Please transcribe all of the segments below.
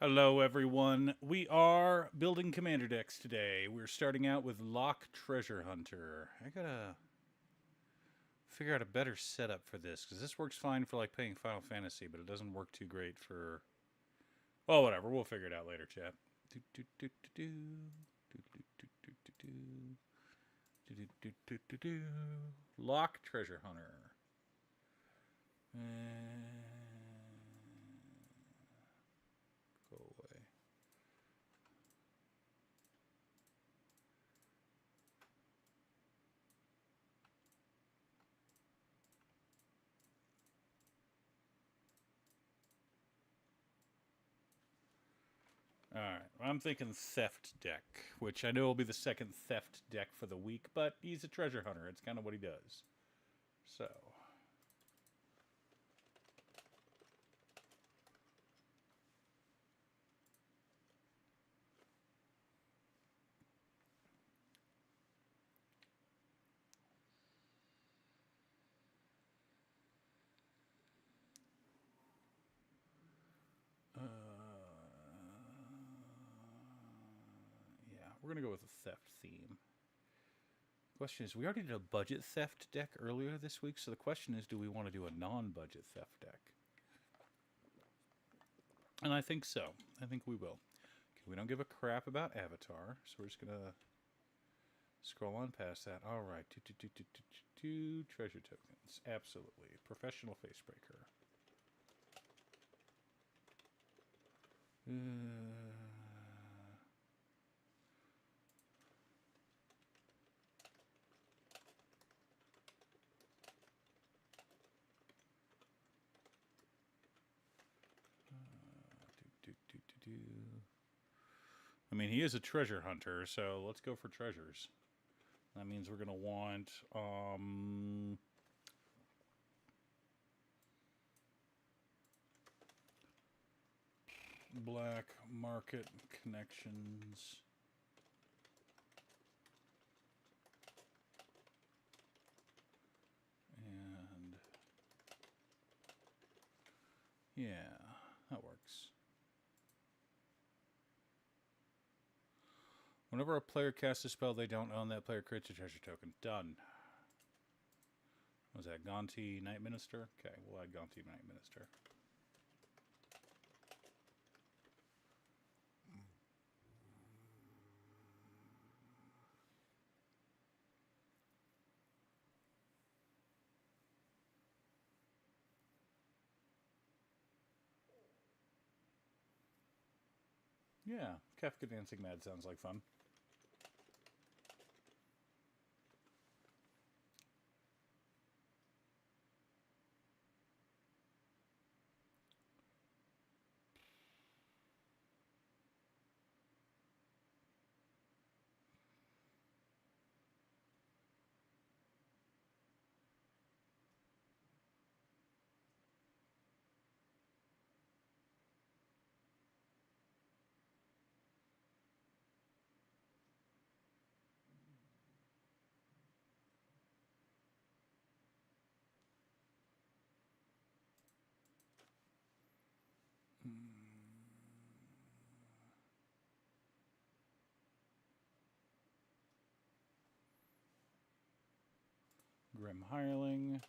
Hello, everyone. We are building commander decks today. We're starting out with Lock Treasure Hunter. I gotta figure out a better setup for this because this works fine for like playing Final Fantasy, but it doesn't work too great for. Well, whatever. We'll figure it out later, chat. Do do do do do do do do do do do do do do do do. Lock Treasure Hunter. Go away. All right, I'm thinking theft deck, which I know will be the second theft deck for the week, but he's a treasure hunter. It's kind of what he does. So, uh, yeah, we're gonna go with a theft theme. Question is, we already did a budget theft deck earlier this week, so the question is, do we want to do a non-budget theft deck? And I think so. I think we will. Okay, we don't give a crap about Avatar, so we're just gonna scroll on past that. All right, two treasure tokens. Absolutely, professional facebreaker. I mean, he is a treasure hunter, so let's go for treasures. That means we're going to want black market connections. And yeah, that works. Whenever a player casts a spell they don't own, that player creates a treasure token. Done. Was that Gonti Night Minister? Okay, we'll add Gonti Night Minister. Yeah, Kefka Dancing Mad sounds like fun. Grim Hireling.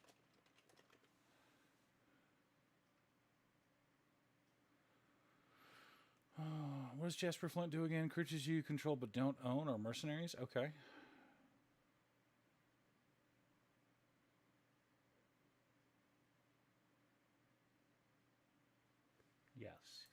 What does Jasper Flint do again? Creatures you control but don't own are mercenaries? Okay. Yes.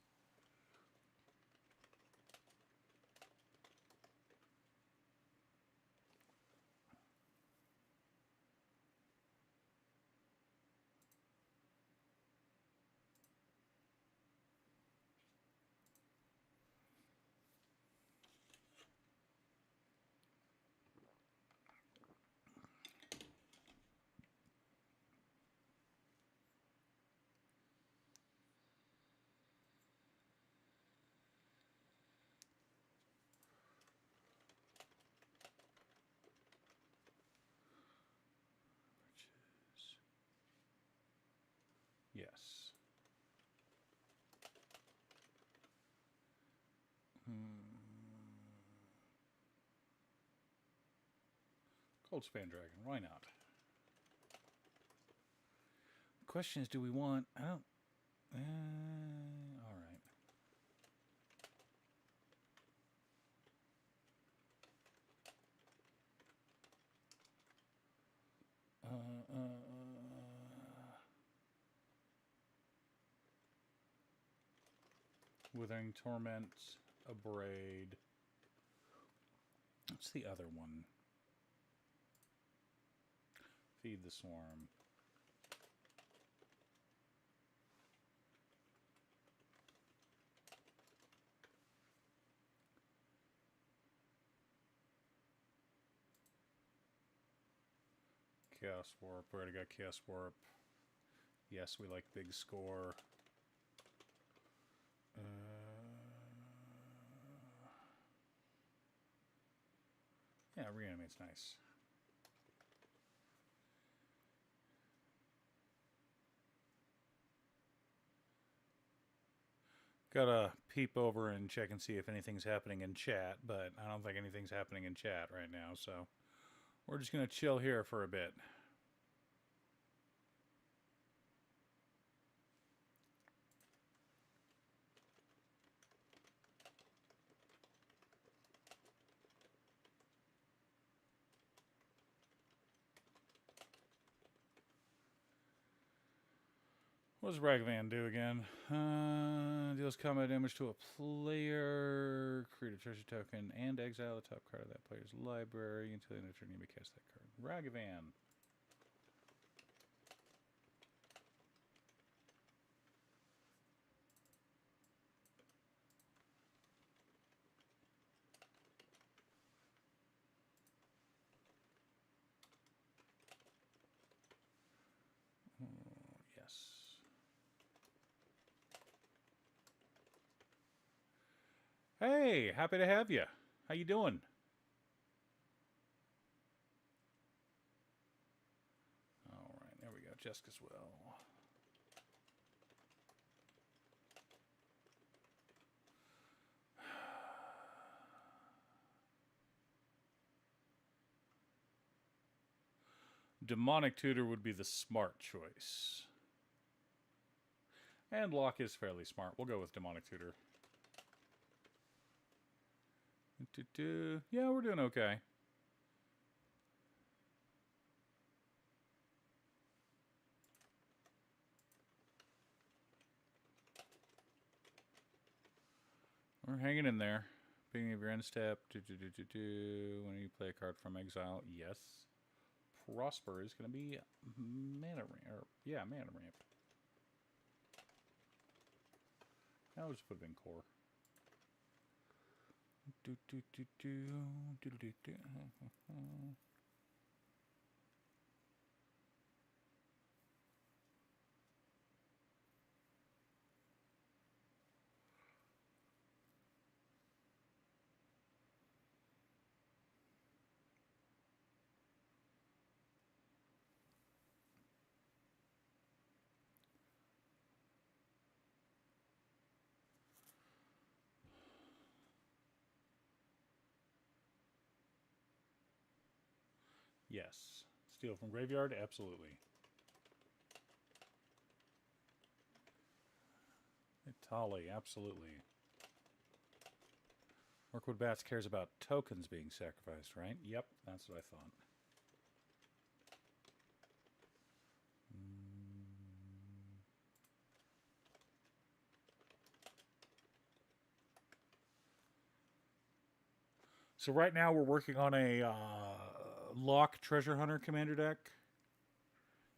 Yes. Cold Span Dragon. Why not? The question is, do we want... I don't... all right. Withering Torment, Abrade. What's the other one? Feed the Swarm. Chaos Warp. We already got Chaos Warp. Yes, we like big score. Yeah, Reanimate's nice. Gotta peep over and check and see if anything's happening in chat, but I don't think anything's happening in chat right now, so we're just gonna chill here for a bit. What does Ragavan do again? Deals combat damage to a player, create a treasure token, and exile the top card of that player's library until the end of turn you may cast that card. Ragavan. Yes. Hey, happy to have you. How you doing? All right, there we go. Jessica's well. Demonic Tutor would be the smart choice. And Locke is fairly smart. We'll go with Demonic Tutor. Yeah, we're doing okay. We're hanging in there. Beginning of your end step. When you play a card from exile, yes. Prosper is going to be mana ramp. Yeah, mana ramp. That would just put it in core. Yes. Steal from graveyard? Absolutely. Itali, absolutely. Orkwood Bats cares about tokens being sacrificed, right? Yep, that's what I thought. So right now we're working on a Locke Treasure Hunter commander deck.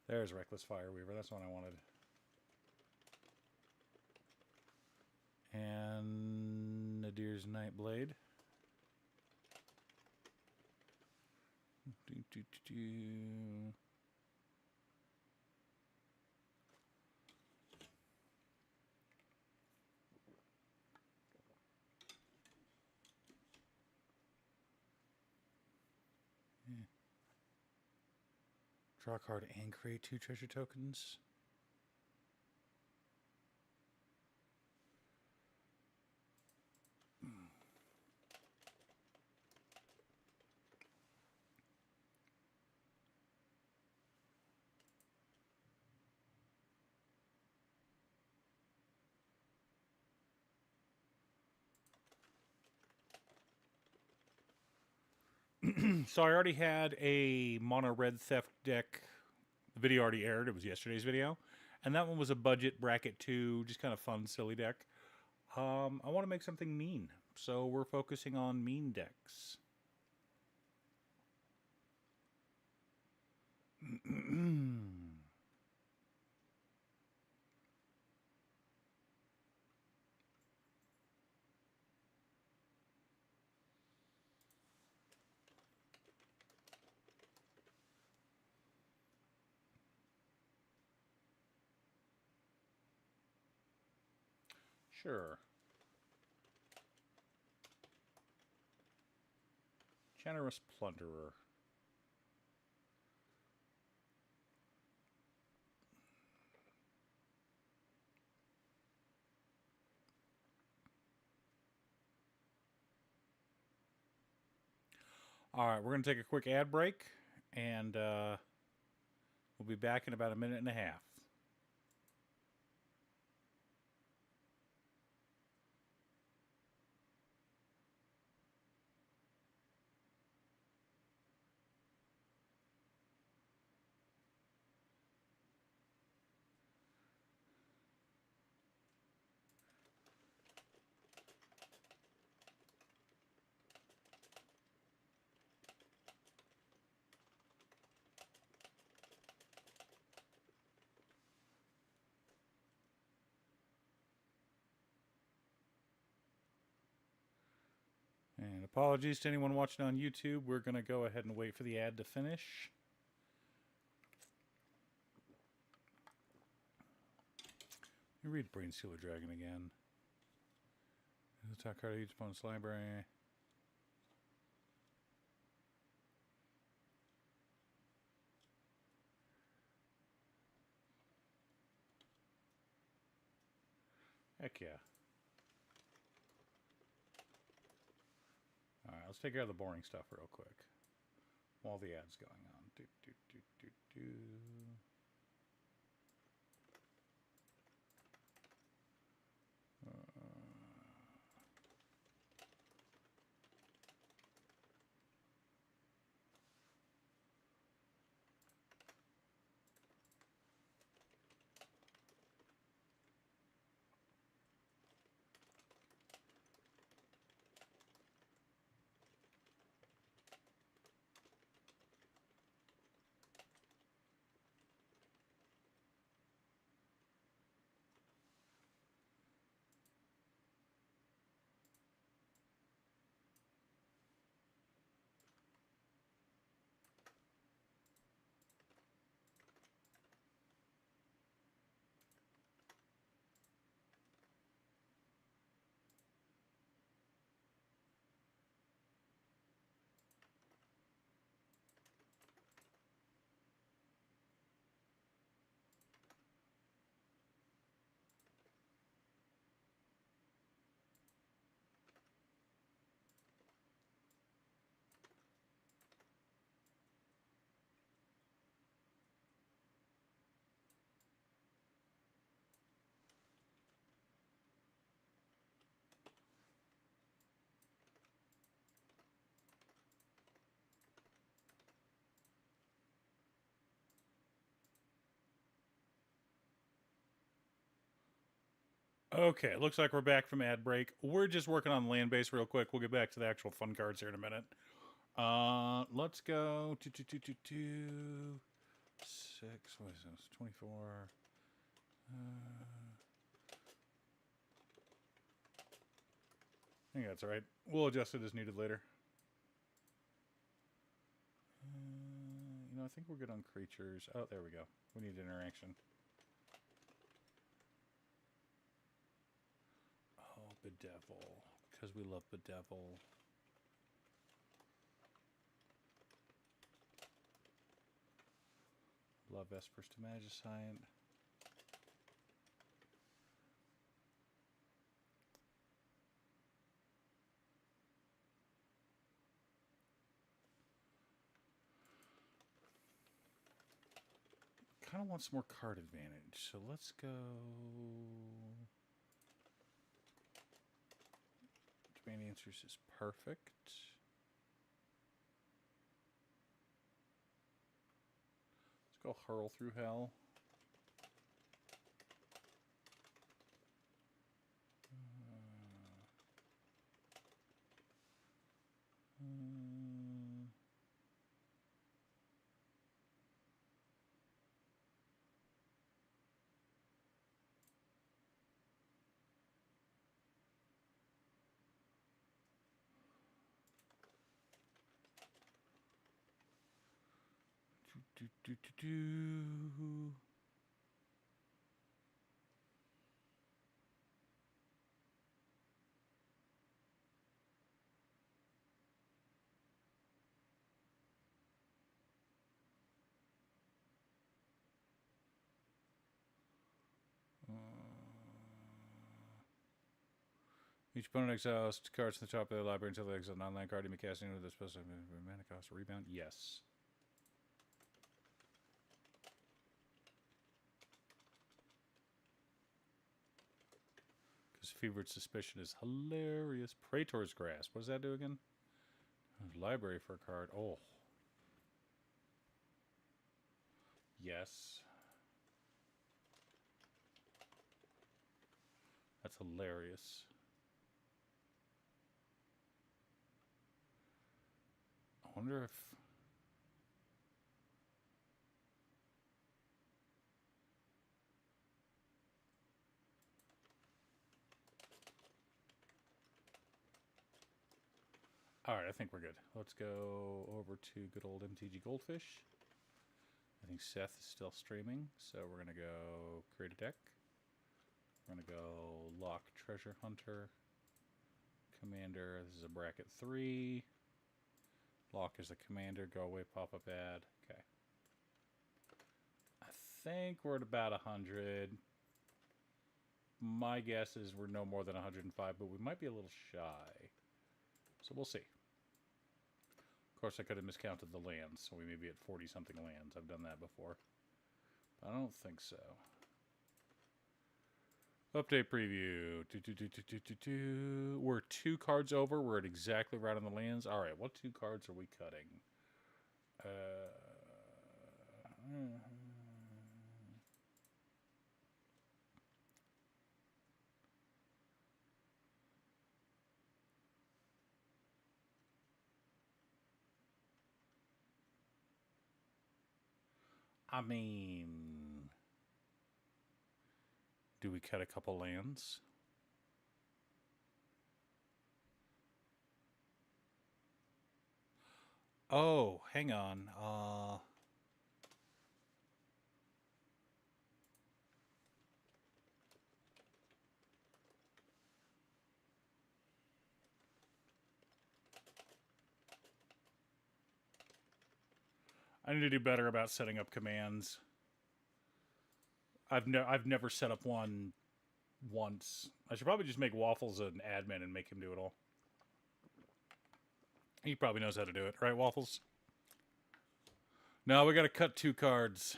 There's Reckless Fireweaver. That's what I wanted. And Nadir's Nightblade. Draw a card and create 2 treasure tokens. So I already had a mono red theft deck. The video already aired. It was yesterday's video. And that one was a budget bracket 2, just kind of fun, silly deck. I want to make something mean. So we're focusing on mean decks. Sure. Generous Plunderer. All right, we're going to take a quick ad break, and we'll be back in about a minute and a half. And apologies to anyone watching on YouTube. We're going to go ahead and wait for the ad to finish. Let me read Brainsealer Dragon again. The top card of each opponent's library. Heck yeah. Alright, let's take care of the boring stuff real quick. While the ad's going on. Okay, looks like we're back from ad break. We're just working on land base real quick. We'll get back to the actual fun cards here in a minute. Let's go to 6. What is this? 24. I think that's all right. We'll adjust it as needed later. You know, I think we're good on creatures. Oh, there we go. We need interaction. Oh, Bedevil. Because we love Bedevil. Love Vespers to Magicite. Kind of want some more card advantage, so let's go. Demand Answers is perfect. go hurl through hell. Do. Each opponent exiles cards to the top of their library until they exile non-land card. You may cast into this special mana cost rebound. Yes. Because Fevered Suspicion is hilarious. Praetor's Grasp. What does that do again? Library for a card. Oh. Yes. That's hilarious. I wonder if... Alright, I think we're good. Let's go over to good old MTG Goldfish. I think Seth is still streaming, so we're going to go create a deck. We're going to go Lock Treasure Hunter. Commander, this is a bracket 3. Lock is the commander, go away, pop-up ad. Okay. I think we're at about 100. My guess is we're no more than 105, but we might be a little shy. So we'll see. Of course, I could have miscounted the lands, so we may be at 40-something lands. I've done that before. But I don't think so. Update preview. We're 2 cards over. We're at exactly right on the lands. All right, what 2 cards are we cutting? I mean, do we cut a couple lands? Oh, hang on. I need to do better about setting up commands. I've never set up one once. I should probably just make Waffles an admin and make him do it all. He probably knows how to do it, right, Waffles? No, we got to cut 2 cards.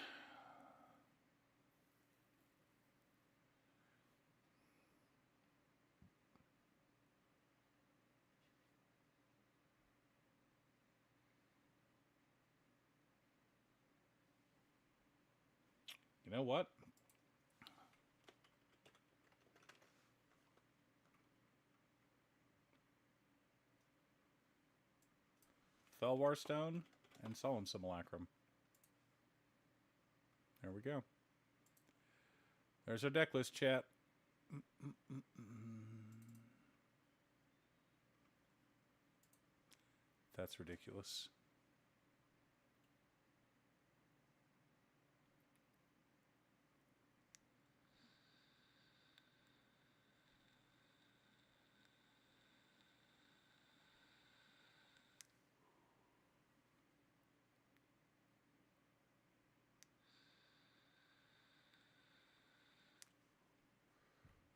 You know what? Felwar Stone and Solemn Simulacrum. There we go. There's our deck list, chat. That's ridiculous.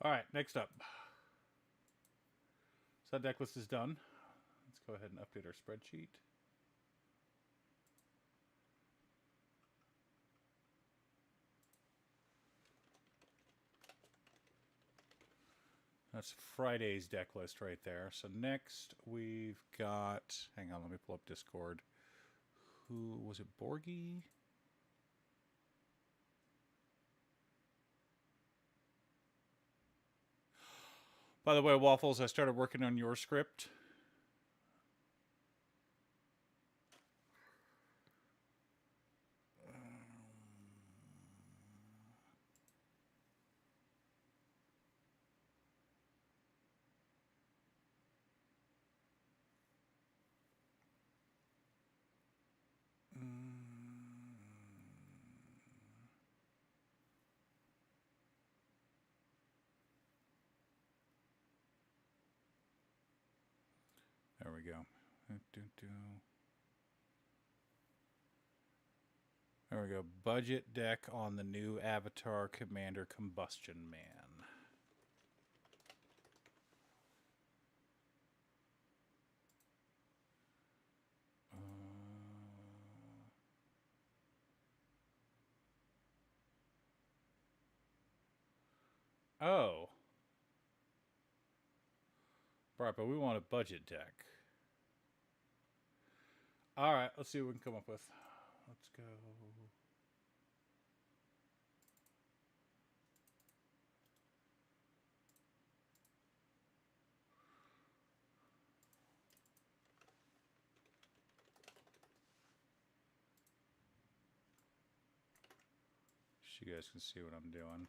All right, next up. So that deck list is done. Let's go ahead and update our spreadsheet. That's Friday's deck list right there. So next we've got... Hang on, let me pull up Discord. Who was it? Borgie? By the way, Waffles, I started working on your script. There we go. There we go. Budget deck on the new Avatar Commander Combustion Man. Oh. Right, but we want a budget deck. Alright, let's see what we can come up with. Let's go. So you guys can see what I'm doing.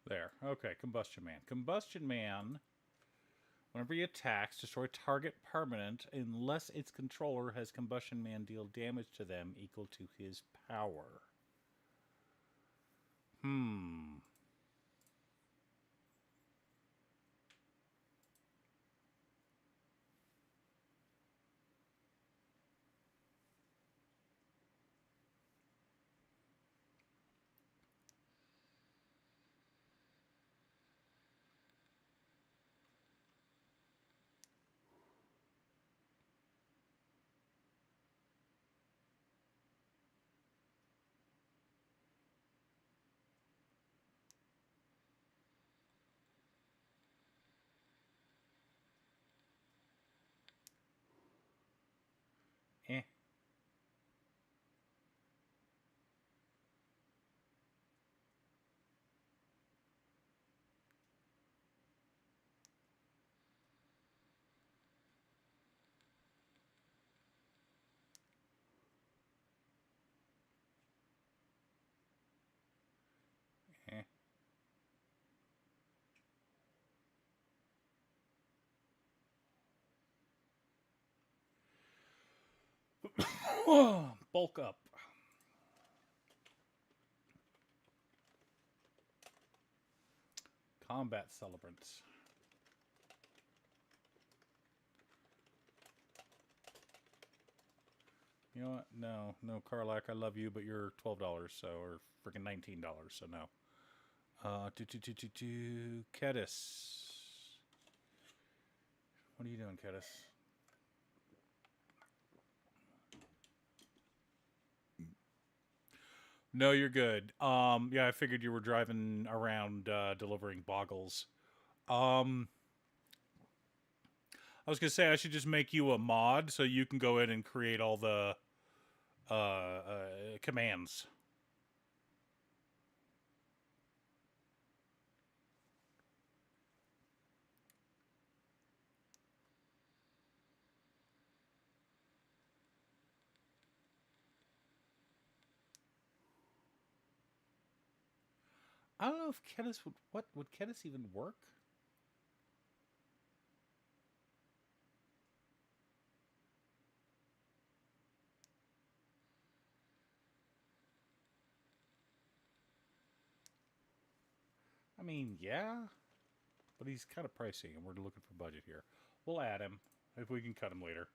There. Okay, Combustion Man. Combustion Man, whenever he attacks, destroy target permanent unless its controller has Combustion Man deal damage to them equal to his power. Eh. Eh. Bulk up. Combat Celebrants. You know what? No, no, Karlak, I love you, but you're $12, so, or freaking $19, so no. Kedis. What are you doing, Kedis? No, you're good. Yeah, I figured you were driving around delivering boggles. I was gonna say I should just make you a mod so you can go in and create all the commands. I don't know if Kedis would Kedis even work? I mean, yeah, but he's kind of pricey, and we're looking for budget here. We'll add him if we can cut him later.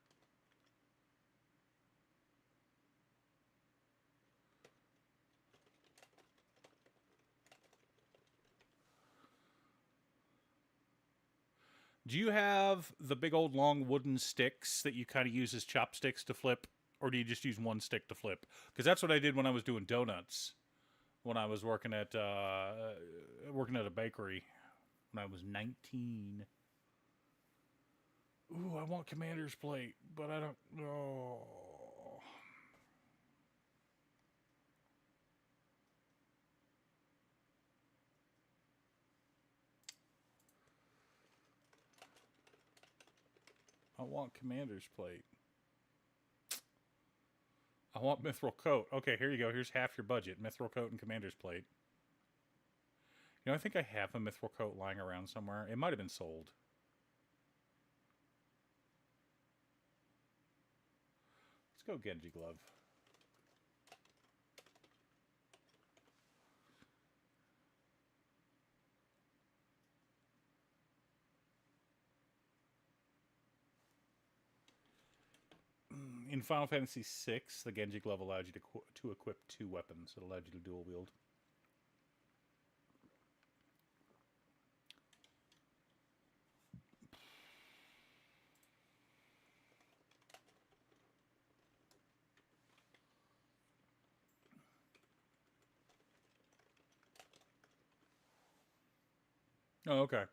Do you have the big old long wooden sticks that you kind of use as chopsticks to flip, or do you just use one stick to flip? Because that's what I did when I was doing donuts, when I was working at a bakery. when I was 19. Ooh, I want Commander's Plate, but I don't know. I want Commander's Plate. I want Mithril Coat. Okay, here you go. Here's half your budget. Mithril Coat and Commander's Plate. You know, I think I have a Mithril Coat lying around somewhere. It might have been sold. Let's go Genji Glove. In Final Fantasy VI, the Genji Glove allowed you to equip 2 weapons. It allowed you to dual wield. Oh, okay.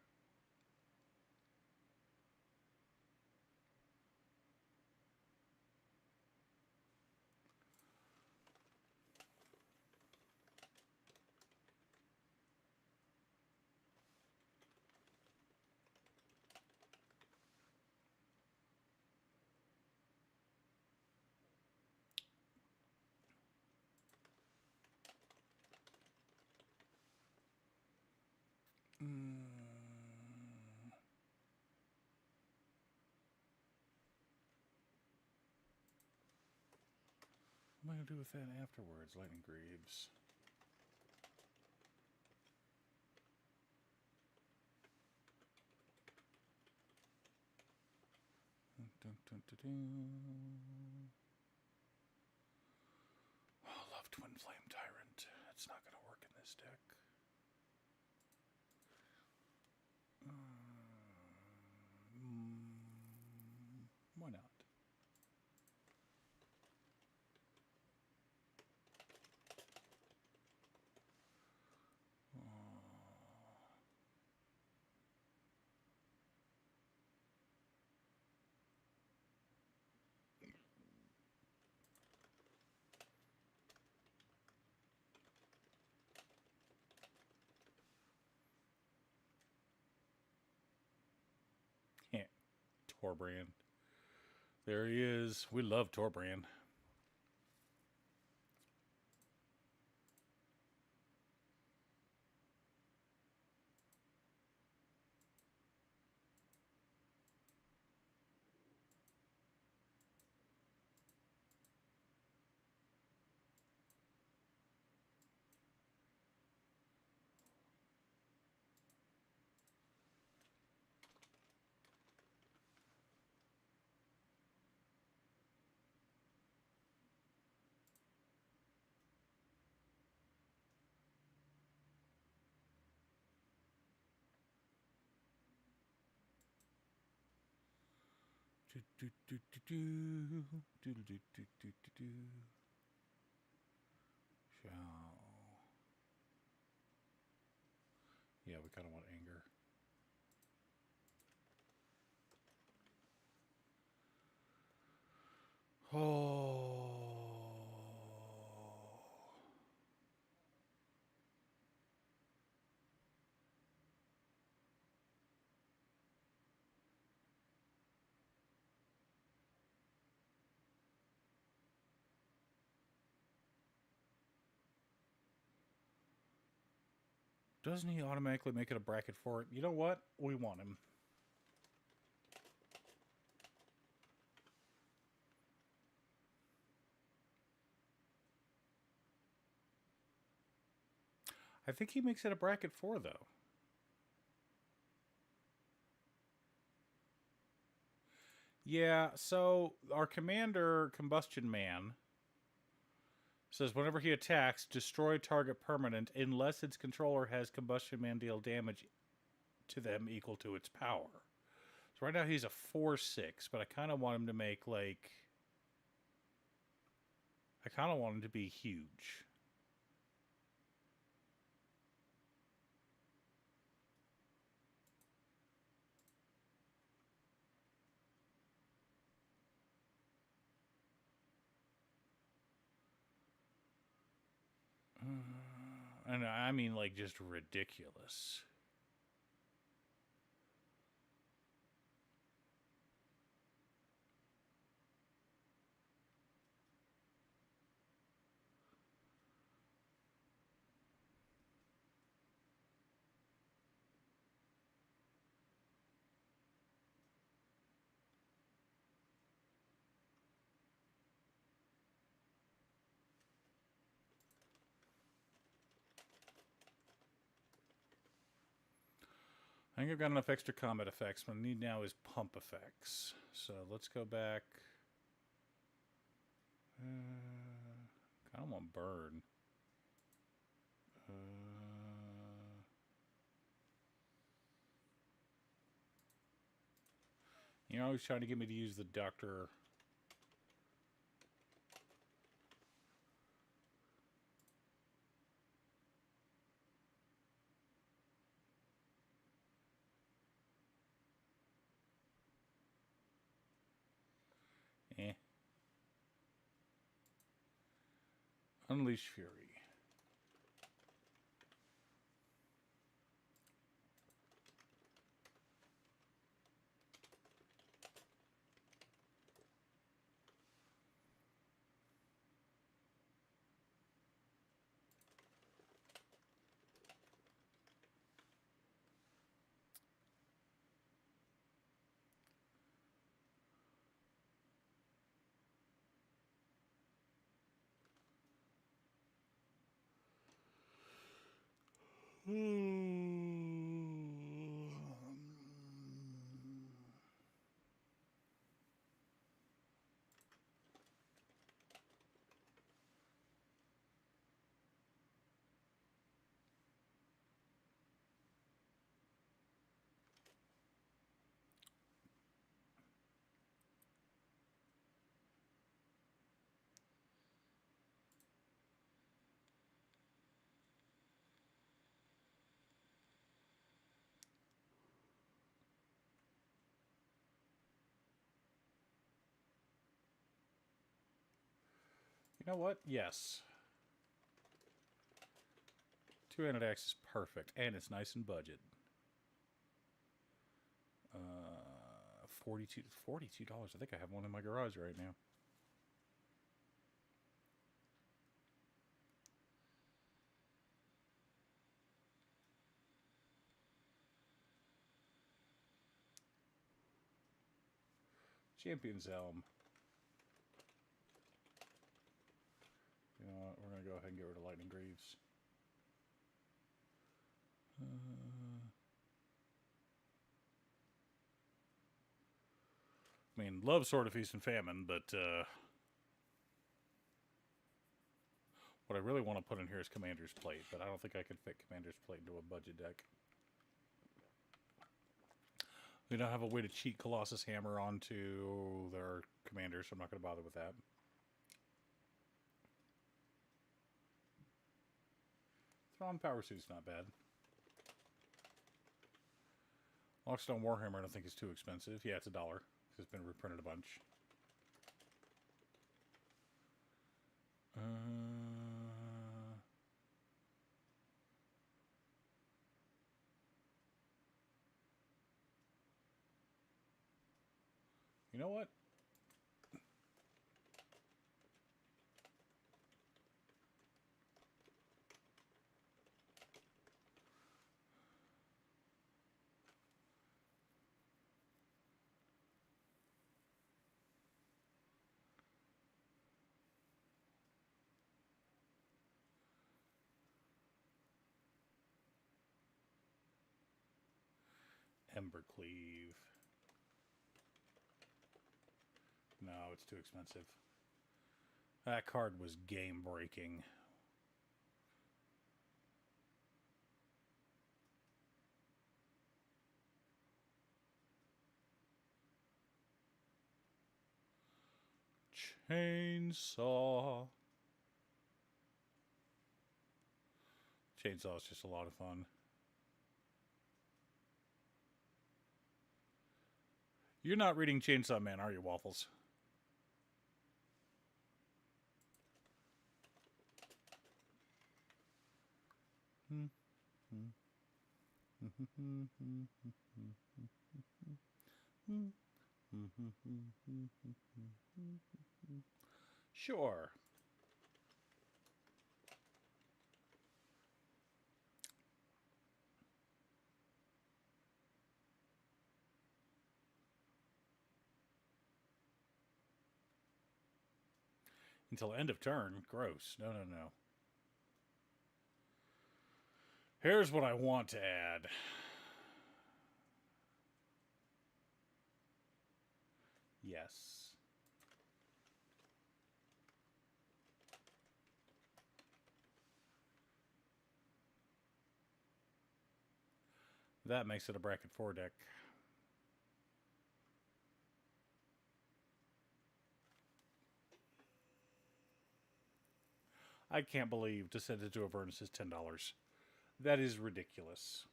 What am I going to do with that afterwards? Lightning Greaves. Oh, I love Twin Flame Tyrant. It's not going to work in this deck. Why not? Yeah, Torbrand. There he is. We love Torbrand. Yeah, we kind of want anger. Oh. Doesn't he automatically make it a bracket for it? You know what? We want him. I think he makes it a bracket 4, though. Yeah, so our commander, Combustion Man, says whenever he attacks, destroy target permanent unless its controller has Combustion Man deal damage to them equal to its power. So right now he's a 4/6, but I kind of want him to make, like... I kind of want him to be huge. And I mean, like, just ridiculous. I think I've got enough extra combat effects. What I need now is pump effects. So let's go back. I don't want burn. You're always trying to get me to use the doctor. Eh. Unleash Fury. You know what? Yes. Two-handed axe is perfect, and it's nice and budget. $42. I think I have one in my garage right now. Champion's Helm. You know what? We're going to go ahead and get rid of Lightning Greaves. I mean, love Sword of Feast and Famine, but what I really want to put in here is Commander's Plate, but I don't think I could fit Commander's Plate into a budget deck. We don't have a way to cheat Colossus Hammer onto their commander, so I'm not going to bother with that. Thrawn Power Suit's not bad. Lockstone Warhammer I don't think is too expensive. Yeah, it's $1. It's been reprinted a bunch. You know what? Embercleave. No, it's too expensive. That card was game breaking. Chainsaw. Chainsaw is just a lot of fun. You're not reading Chainsaw Man, are you, Waffles? Sure. Until end of turn. Gross. No, no, no. Here's what I want to add. Yes. That makes it a bracket 4 deck. I can't believe Descent into Avernus is $10. That is ridiculous.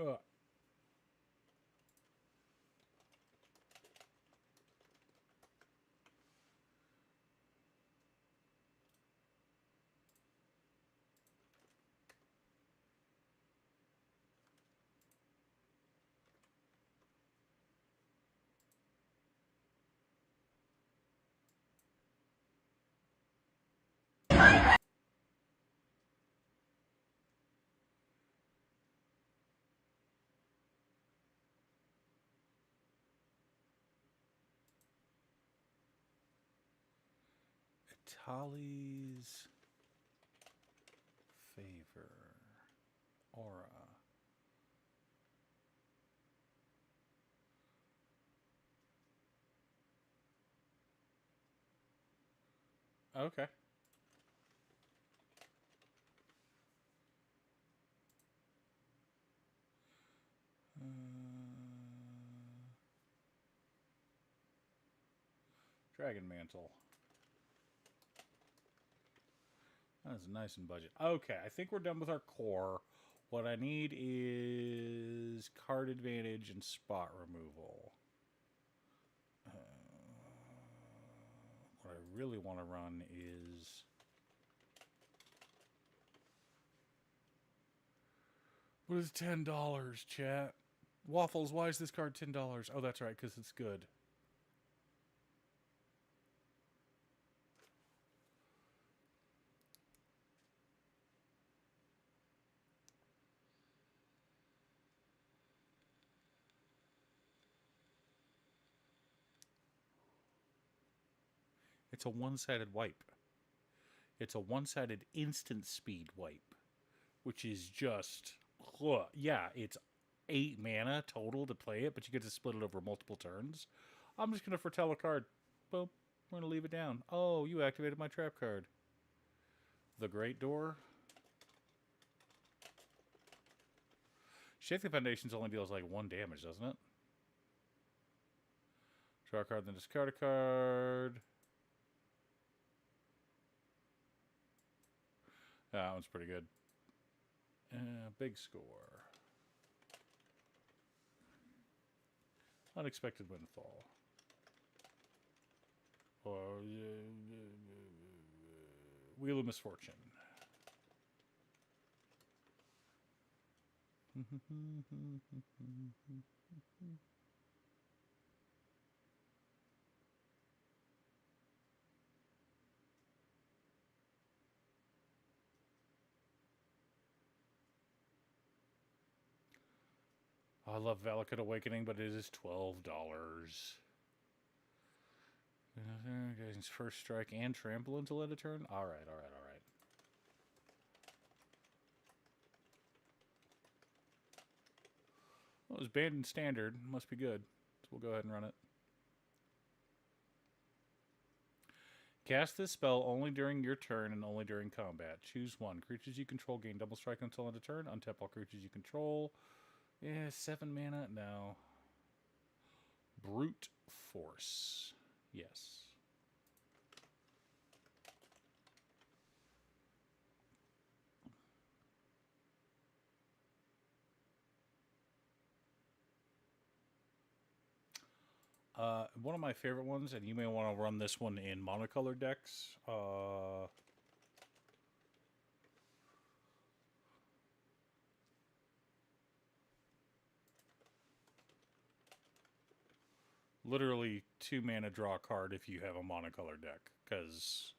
Ugh. Tali's Favor. Aura. Okay. Dragon Mantle. That's nice and budget. Okay, I think we're done with our core. What I need is card advantage and spot removal. What I really want to run is... What is $10, chat? Waffles, why is this card $10? Oh, that's right, because it's good. It's a one-sided wipe. It's a one-sided instant speed wipe, which is just... yeah, it's 8 mana total to play it, but you get to split it over multiple turns. I'm just going to foretell a card. Boom. We're going to leave it down. Oh, you activated my trap card. The Great Door. Shake the Foundations only deals like 1 damage, doesn't it? Draw a card, then discard a card. That one's pretty good. Big score. Unexpected Windfall. Or Wheel of Misfortune. I love Valakut Awakening, but it is $12. First strike and trample until end of turn? Alright. Well, it was banned in standard. Must be good. So we'll go ahead and run it. Cast this spell only during your turn and only during combat. Choose one. Creatures you control gain double strike until end of turn. Untap all creatures you control. Yeah, 7 mana? No. Brute Force. Yes. One of my favorite ones, and you may want to run this one in monocolored decks. literally 2 mana draw a card if you have a monocolor deck, because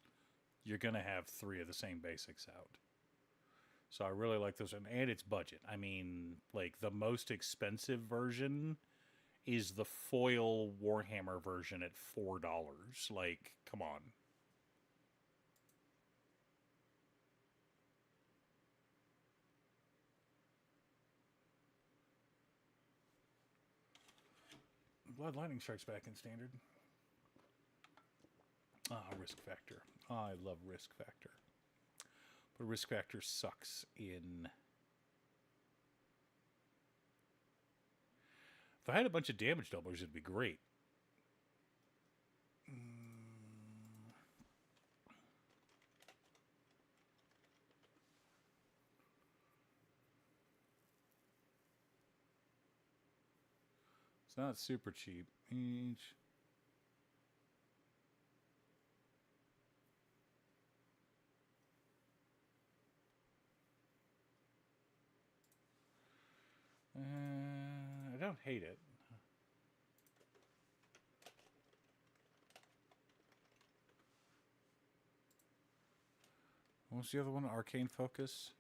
you're going to have 3 of the same basics out. So I really like those, and it's budget. I mean, like, the most expensive version is the foil Warhammer version at $4. Like, come on. Blood Lightning Strikes back in Standard. Risk Factor. I love Risk Factor. But Risk Factor sucks in... If I had a bunch of damage doublers, it'd be great. It's not super cheap. Each... I don't hate it. What was the other one? Arcane Focus?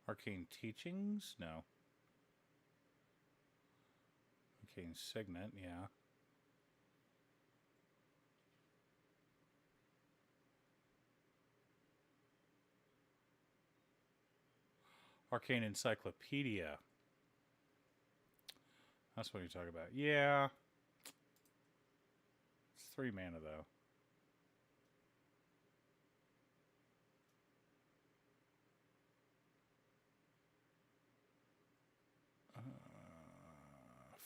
Arcane Teachings? No. Arcane Signet, yeah. Arcane Encyclopedia. That's what you're talking about. Yeah. It's 3 mana, though.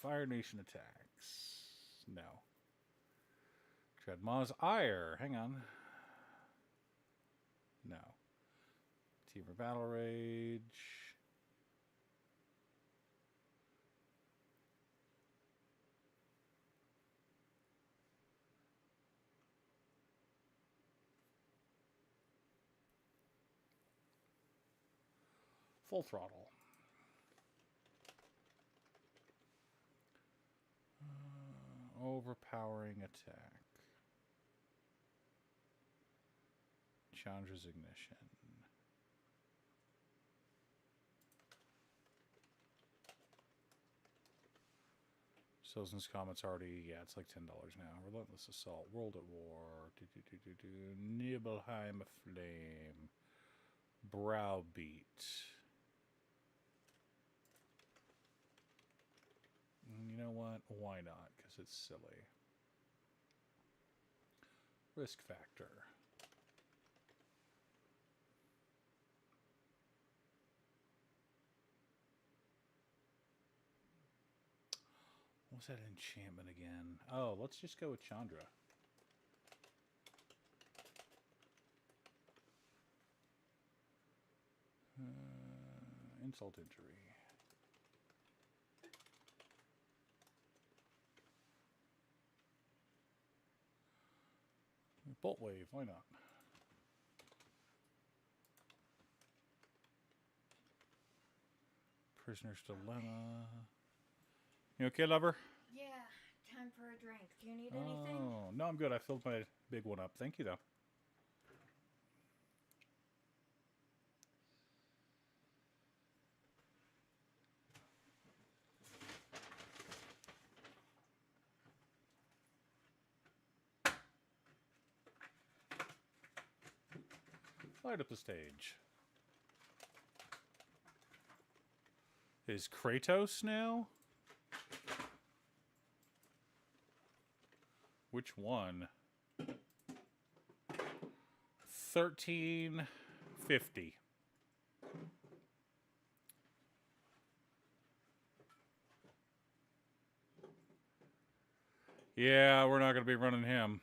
Fire Nation attacks. No. Treadmaw's Ire. Hang on. No. Temur Battle Rage. Full Throttle. Overpowering attack. Chandra's Ignition. Sozin's Comet's already, yeah, it's like $10 now. Relentless Assault, World at War, Nibelheim Flame, Browbeat. You know what? Why not? Because it's silly. Risk Factor. What's that enchantment again? Oh, let's just go with Chandra. Insult Injury. Bolt Wave, why not? Prisoner's Dilemma. You okay, lover? Yeah, time for a drink. Do you need anything? Oh, no, I'm good. I filled my big one up. Thank you, though. Light up the stage. Is Kratos now? Which one? 1350. Yeah, we're not going to be running him.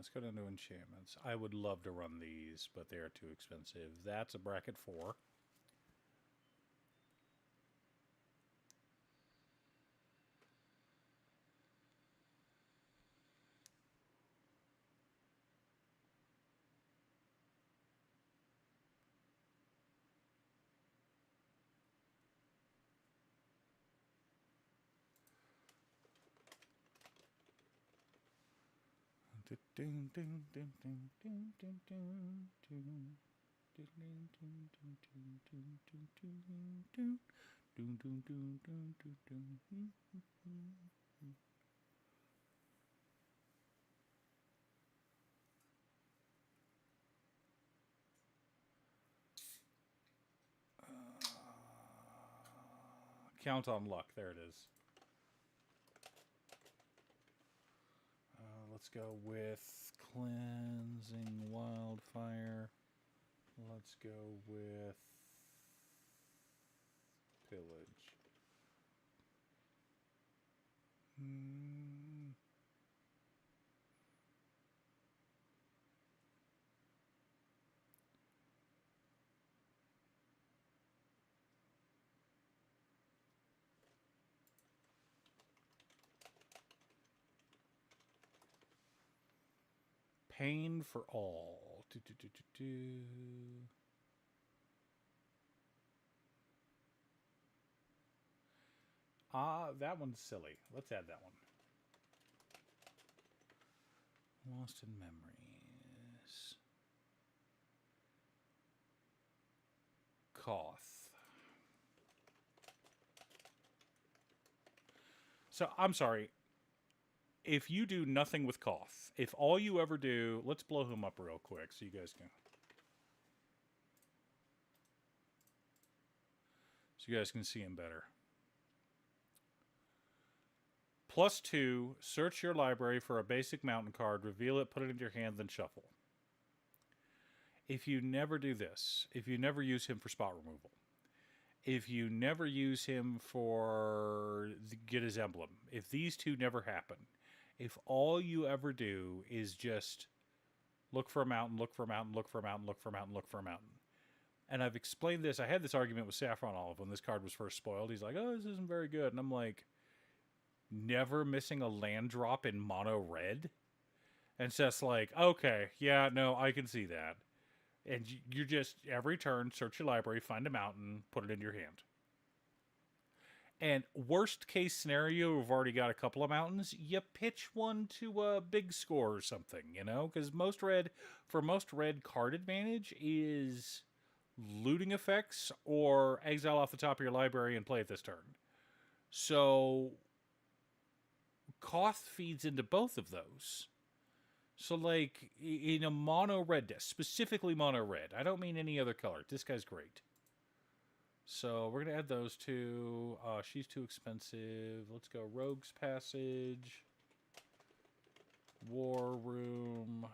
let's go down to enchantments. I would love to run these, but they are too expensive. That's a bracket 4. Count on luck. There it is. Let's go with cleansing wildfire. Let's go with pillage. Pain for all. That one's silly. Let's add that one. Lost in memories. Koth. So, I'm sorry. If you do nothing with Koth, if all you ever do... Let's blow him up real quick so you guys can... So you guys can see him better. +2, search your library for a basic mountain card, reveal it, put it into your hand, then shuffle. If you never do this, if you never use him for spot removal, if you never use him for get his emblem, if these two never happen, if all you ever do is just look for a mountain, look for a mountain, look for a mountain, look for a mountain, look for a mountain. And I've explained this. I had this argument with Saffron Olive when this card was first spoiled. He's like, oh, this isn't very good. And I'm like, never missing a land drop in mono red? And it's just like, okay, yeah, no, I can see that. And you just, every turn, search your library, find a mountain, put it in your hand. And worst case scenario, we've already got a couple of mountains. You pitch one to a big score or something, you know? Because most red card advantage is looting effects or exile off the top of your library and play it this turn. So Koth feeds into both of those. So, like, in a mono red deck, specifically mono red, I don't mean any other color. This guy's great. So, we're going to add those two. She's too expensive. Let's go Rogue's Passage, War Room,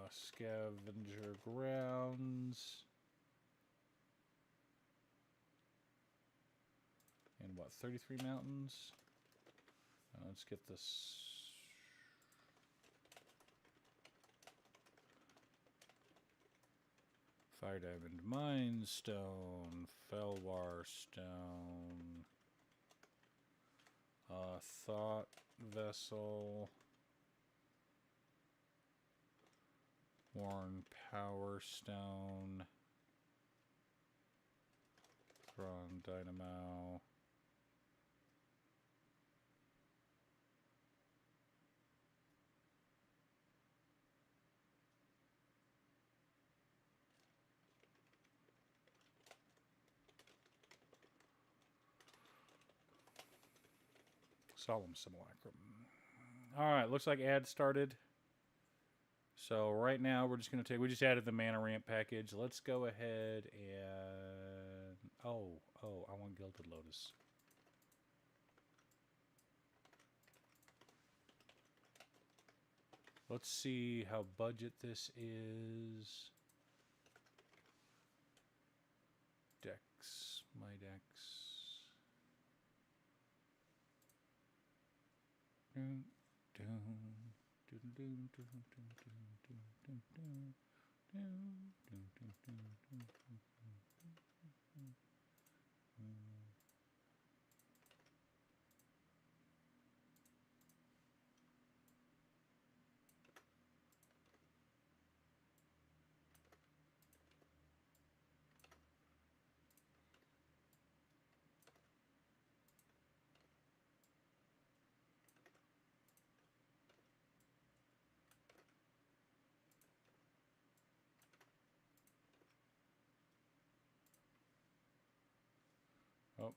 Scavenger Grounds. And what, 33 mountains? Let's get this. Fire Diamond Mine Stone, Felwar Stone, Thought Vessel, Worn Power Stone, Thrawn Dynamo. Solemn Simulacrum. Alright, looks like ad started. So right now we're just going to take... We just added the Mana Ramp package. Let's go ahead and... Oh, I want Gilded Lotus. Let's see how budget this is. Decks. My decks. Oh.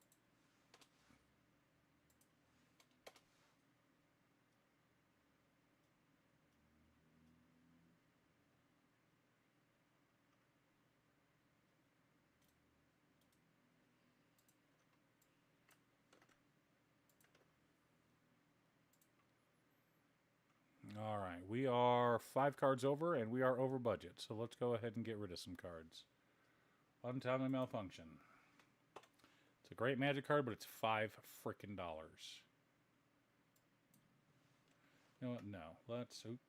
All right, we are 5 cards over, and we are over budget. So let's go ahead and get rid of some cards. Untimely Malfunction. It's a great Magic card, but it's $5 frickin' dollars. You know what? No. Let's... Oops.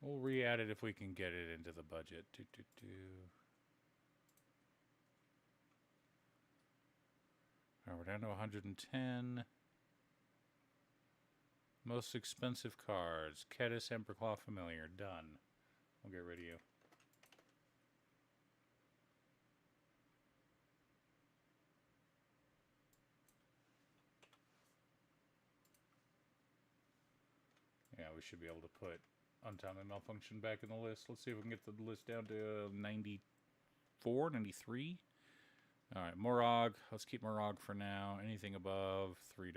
We'll re-add it if we can get it into the budget. All right, we're down to 110. Most expensive cards. Kediss, Emberclaw, Familiar. Done. We'll get rid of you. Yeah, we should be able to put Untimely Malfunction back in the list. Let's see if we can get the list down to 94, 93. All right, Morog. Let's keep Morog for now. Anything above $3.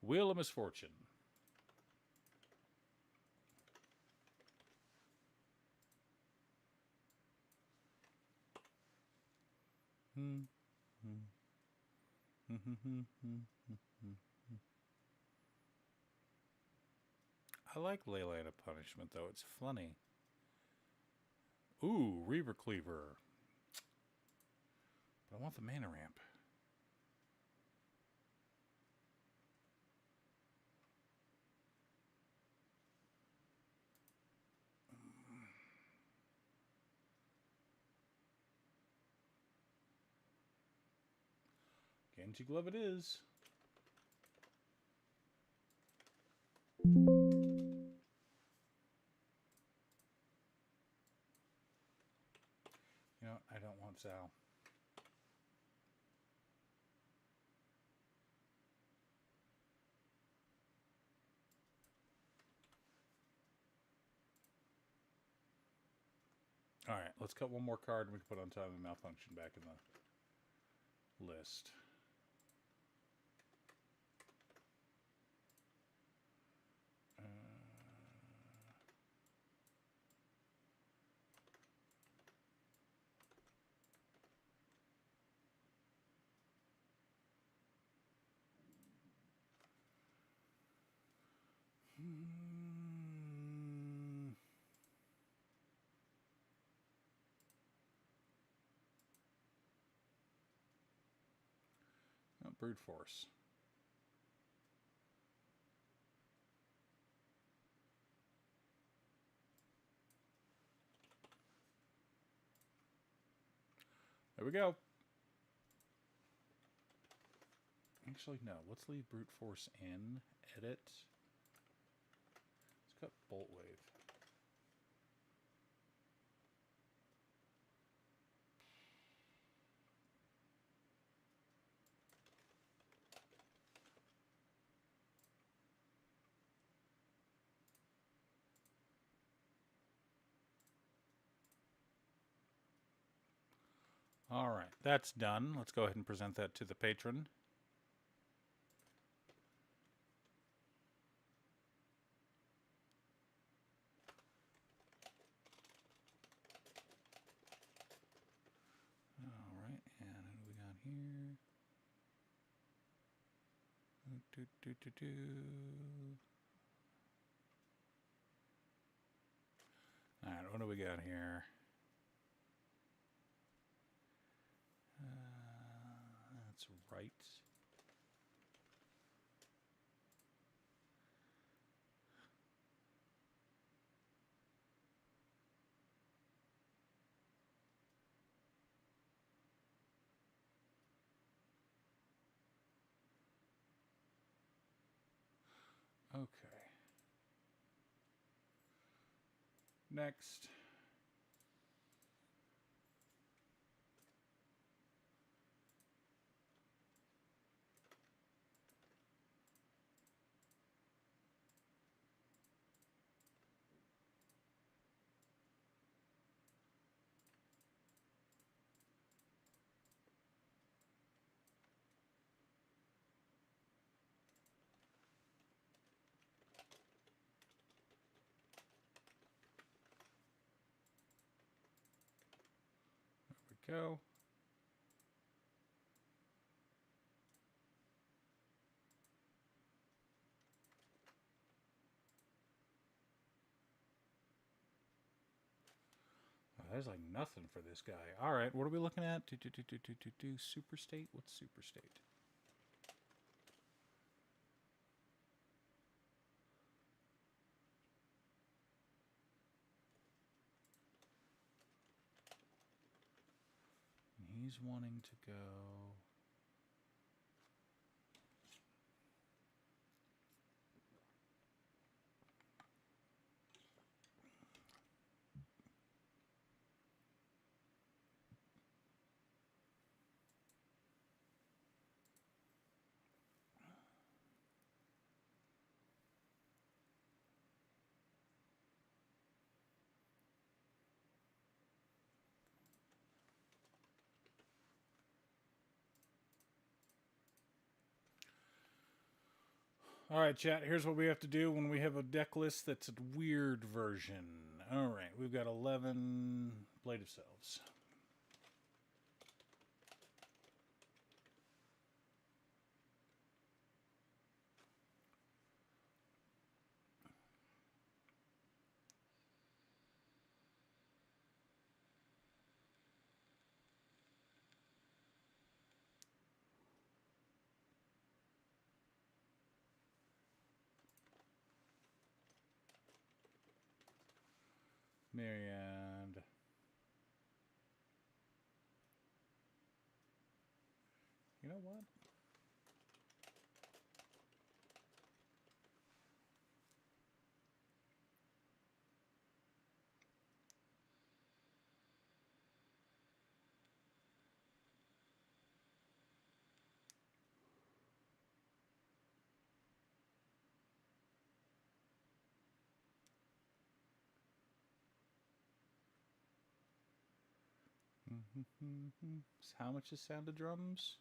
Wheel of Misfortune. I like Leyline of Punishment, though. It's funny. Ooh, Reaver Cleaver. But I want the mana ramp. Genji Glove it is. You know, I don't want Sal. All right, let's cut one more card and we can put Untimely Malfunction back in the list. Brute Force. There we go. Actually, no. Let's leave Brute Force in. Edit. Let's cut Bolt Wave. All right, that's done. Let's go ahead and present that to the patron. All right, and what do we got here? All right, what do we got here? Okay. Next. There we go. There's like nothing for this guy. All right, what are we looking at? Super state? What's super state? And he's wanting to go. All right, chat. Here's what we have to do when we have a deck list that's a weird version. All right, we've got 11 Blade of Selves. Myriad. You know what? How much is Sound of Drums?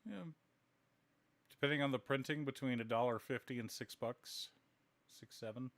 Yeah, depending on the printing, between $1.50 and $6, $6, $7.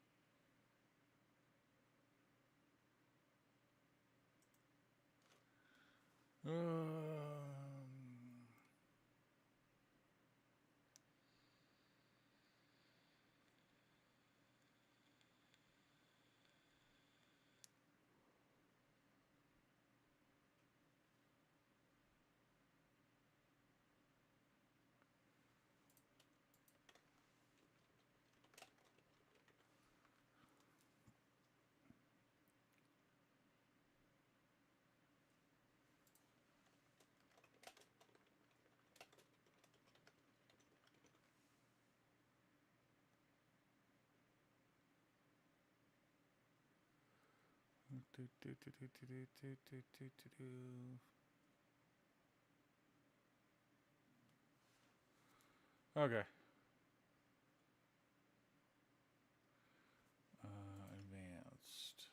Okay. Advanced.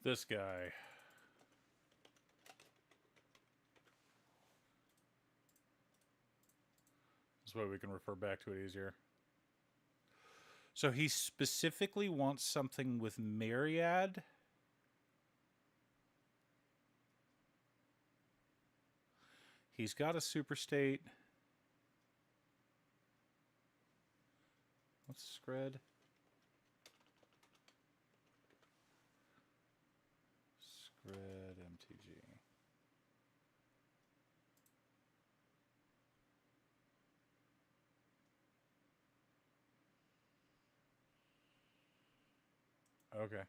This guy. This way we can refer back to it easier. So he specifically wants something with Myriad. He's got a super state. What's Scred? Scred MTG. Okay.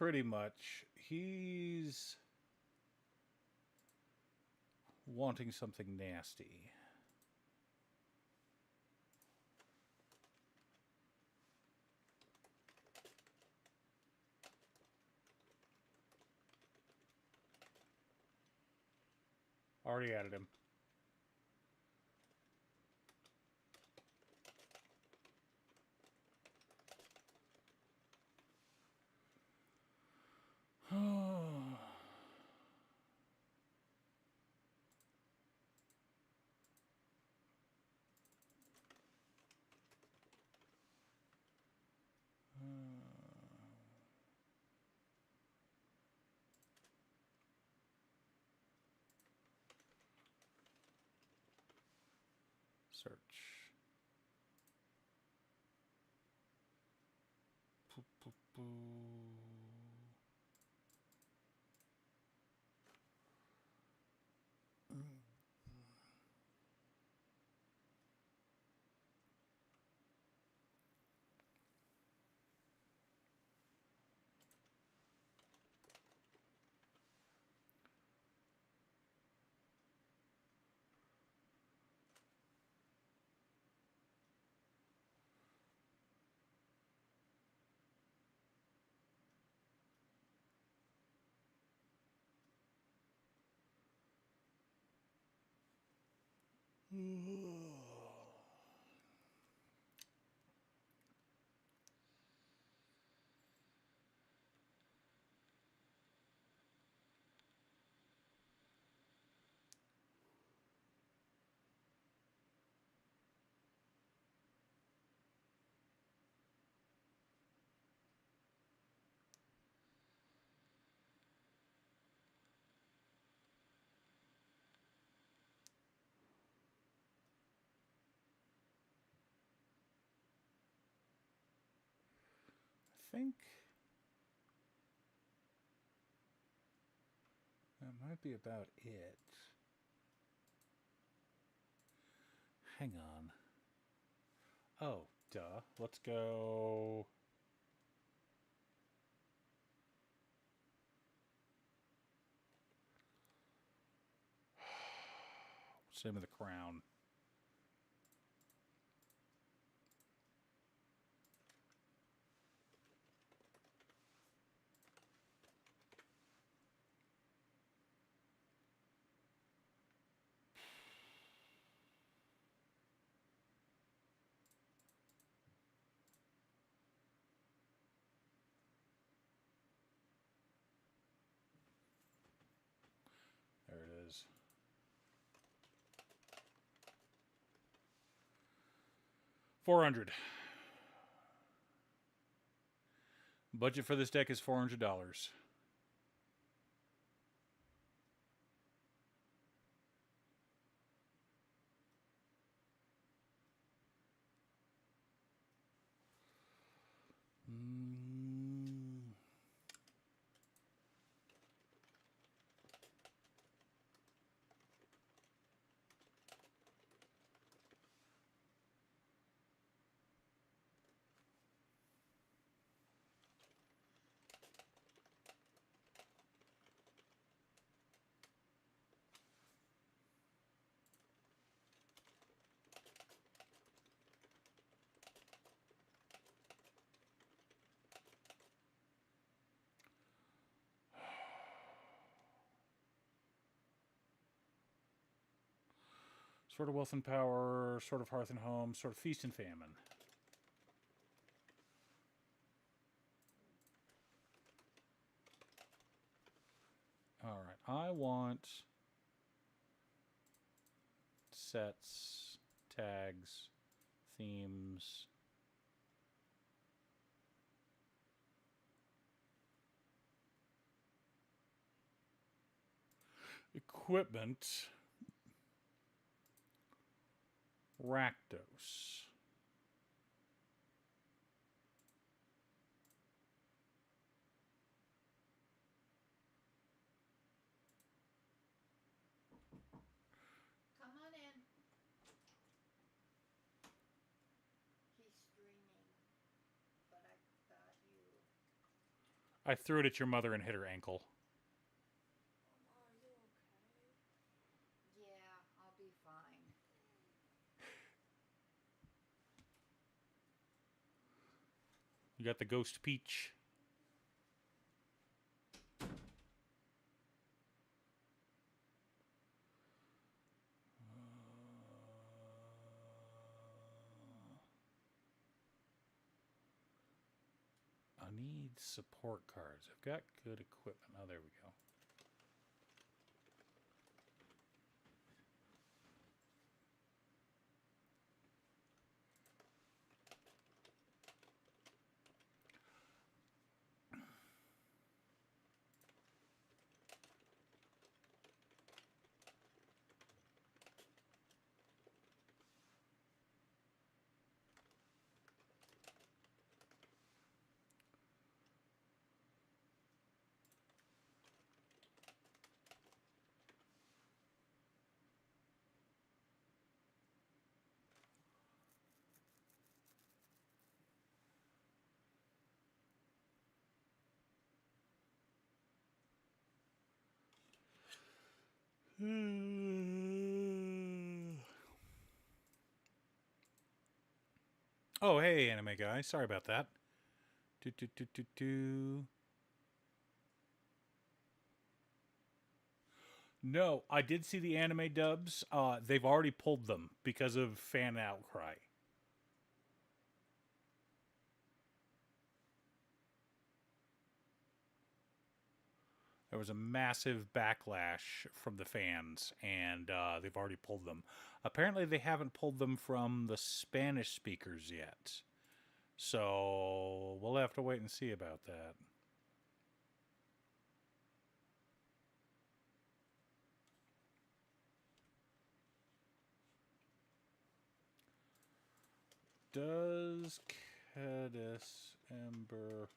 Pretty much. He's wanting something nasty. Already added him. Search. Poo, poo, poo. I think that might be about it. Hang on. Oh, duh. Let's go. What's the name of the crown? is. $400. Budget for this deck is $400. Sword of Wealth and Power, Sword of Hearth and Home, Sword of Feast and Famine. Alright, I want sets, tags, themes. Equipment. Rakdos. Come on in. He's streaming, but I thought you. I threw it at your mother and hit her ankle. Mama, are you okay? Yeah, I'll be fine. You got the Ghost Peach. I need support cards. I've got good equipment. Oh, there we go. Oh, hey, anime guy. Sorry about that. No, I did see the anime dubs. They've already pulled them because of fan outcry. There was a massive backlash from the fans, and they've already pulled them. Apparently, they haven't pulled them from the Spanish speakers yet. So we'll have to wait and see about that. Does Cadis Ember...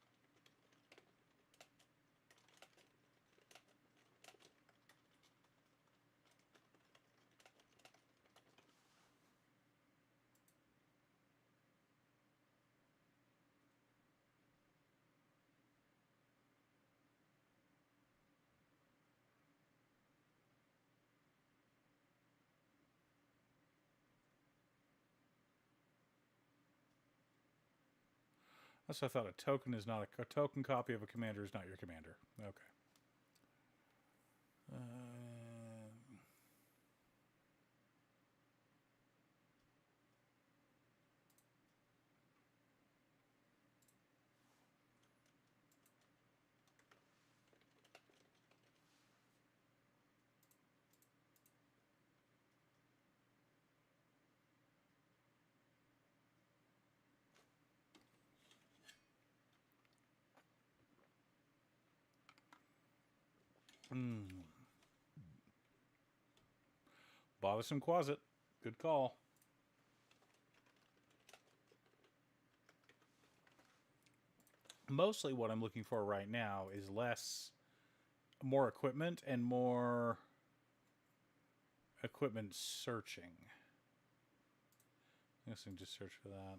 That's what I thought. A token is not a token copy of a commander is not your commander. Okay. Bothersome Quasit. Good call. Mostly what I'm looking for right now is more equipment and more equipment searching. I guess I can just search for that.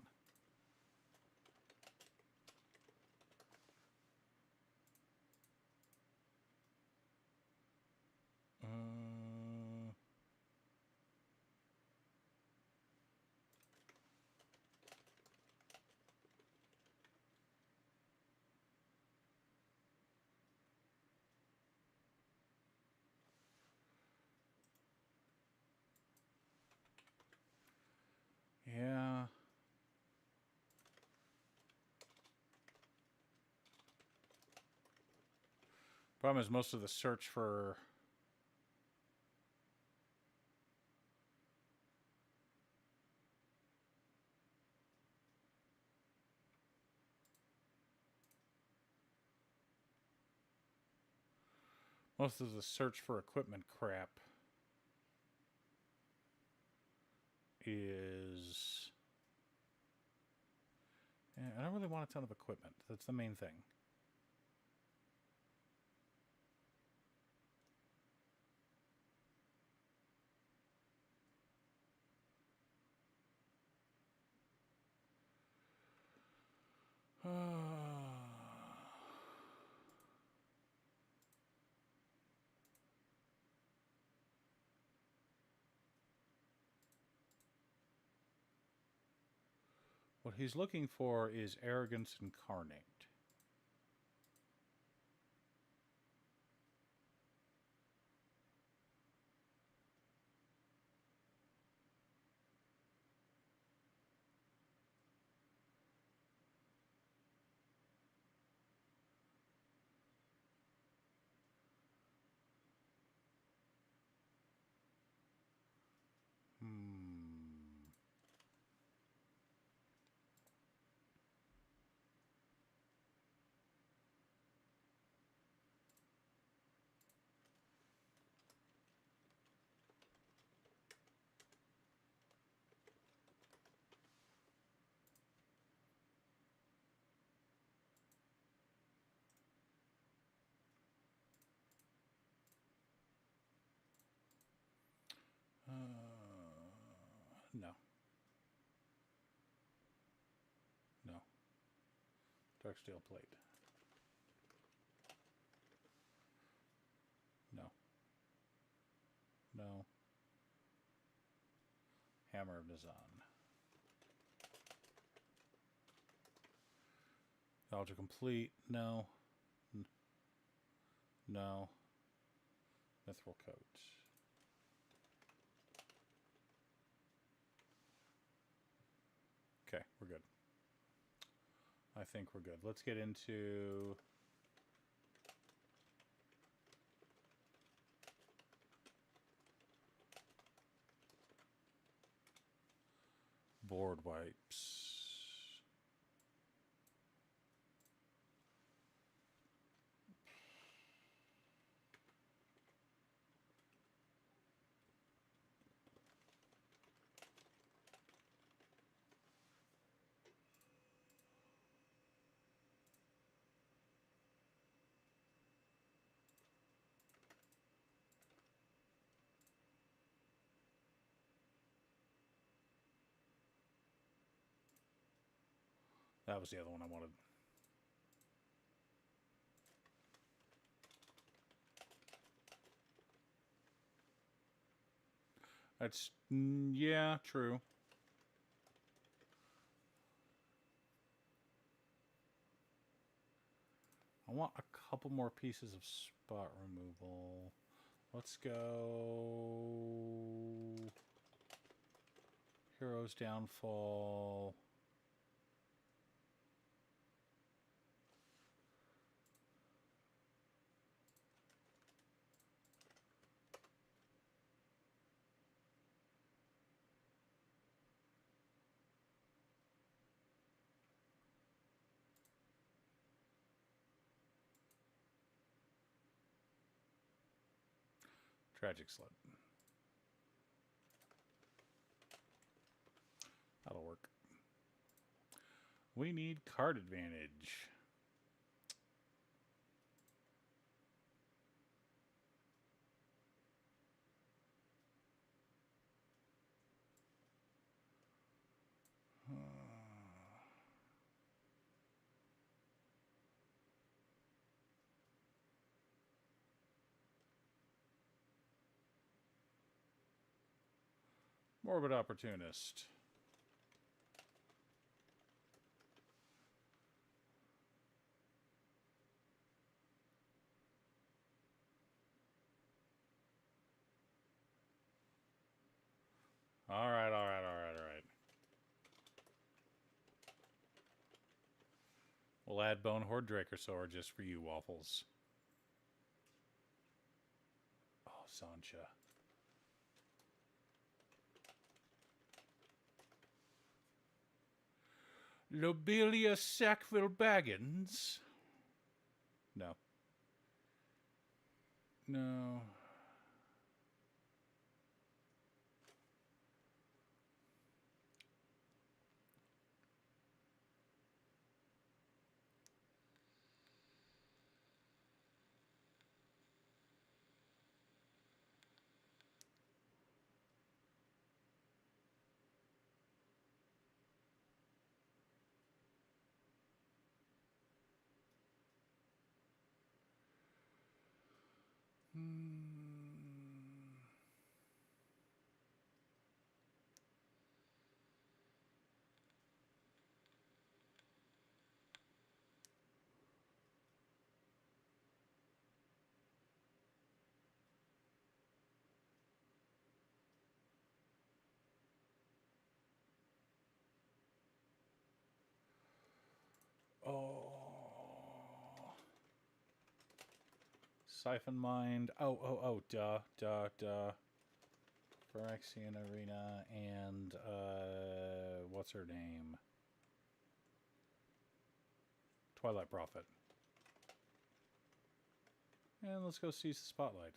Yeah. Problem is most of the search for equipment crap is... Yeah, I don't really want a ton of equipment. That's the main thing. What he's looking for is arrogance incarnate. No. No. Dark steel plate. No. No. Hammer of Nizan. Knowledge complete. No. No. Mithril coat. Okay, we're good. I think we're good. Let's get into... board wipes. That was the other one I wanted. That's... yeah, true. I want a couple more pieces of spot removal. Let's go... Hero's Downfall. Tragic Slut. That'll work. We need card advantage. Morbid Opportunist. All right. We'll add Bone Horde Dracosaur just for you, Waffles. Oh, Sancha. Lobelia Sackville Baggins. No. No. Oh. Siphon Mind. Oh, duh. Phyrexian Arena and, what's her name? Twilight Prophet. And let's go seize the spotlight.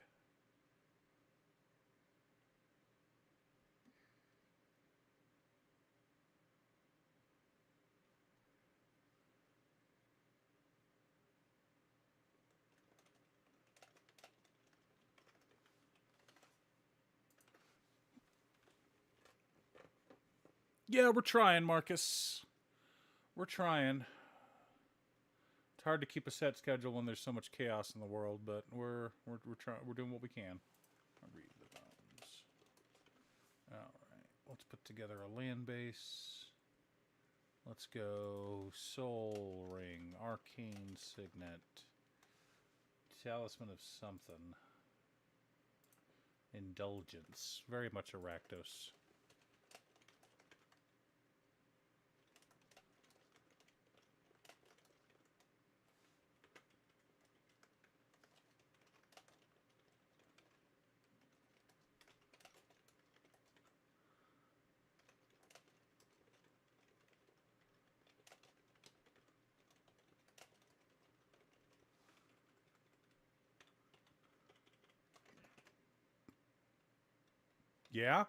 Yeah, we're trying, Marcus. We're trying. It's hard to keep a set schedule when there's so much chaos in the world, but we're trying. We're doing what we can. I'll read the bones. All right, let's put together a land base. Let's go Soul Ring, Arcane Signet, Talisman of something, Indulgence. Very much a Rakdos. Yeah?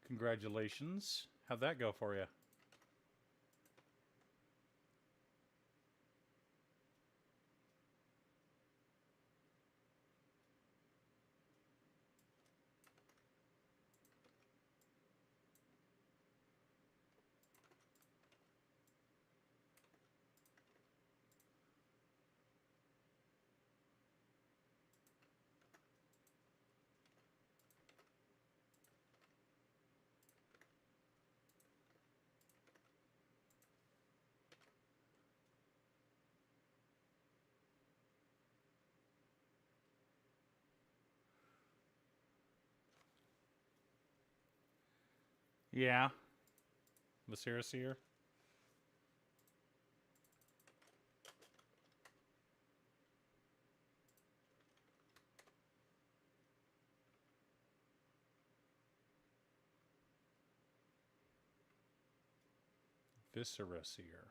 Congratulations. How'd that go for you? Yeah. Viscera Seer? Viscera Seer.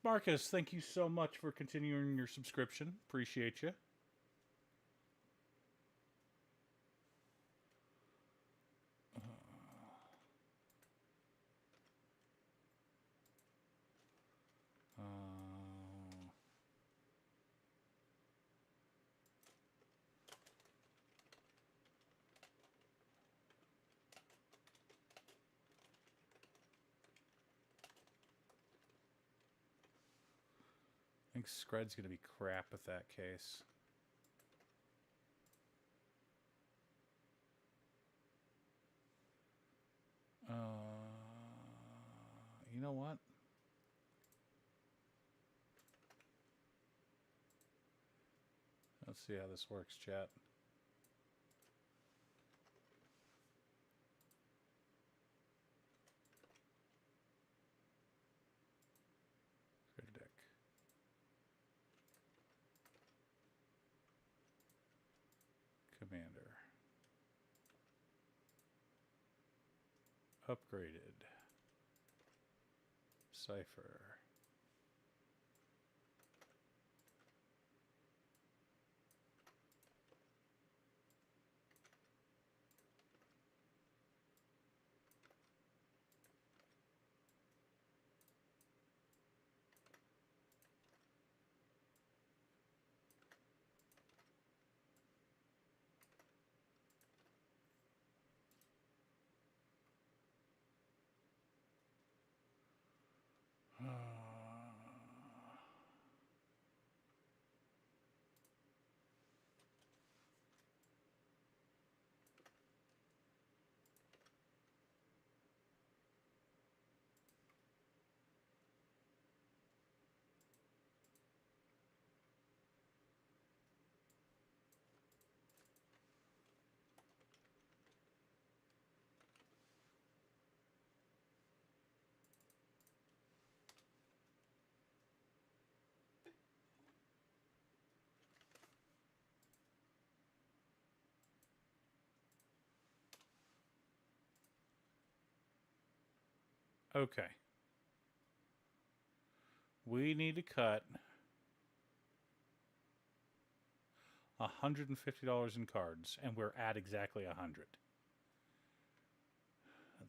Marcus, thank you so much for continuing your subscription. Appreciate you. I think Scred's going to be crap with that case. You know what? Let's see how this works, chat. Create a deck. Commander. Upgraded. Cipher. Okay. We need to cut $150 in cards, and we're at exactly 100.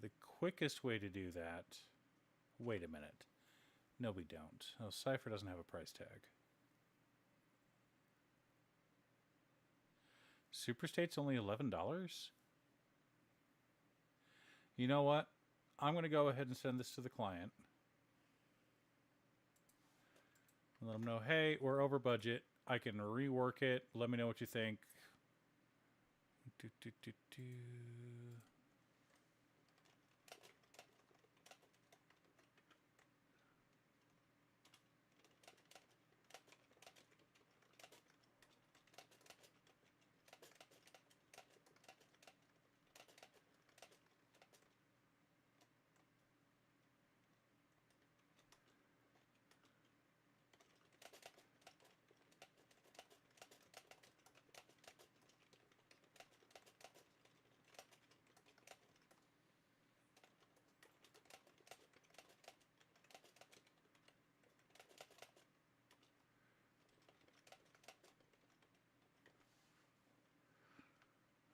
The quickest way to do that... Wait a minute. No, we don't. Oh, Cipher doesn't have a price tag. Superstate's only $11? You know what? I'm going to go ahead and send this to the client. And let them know, hey, we're over budget. I can rework it. Let me know what you think.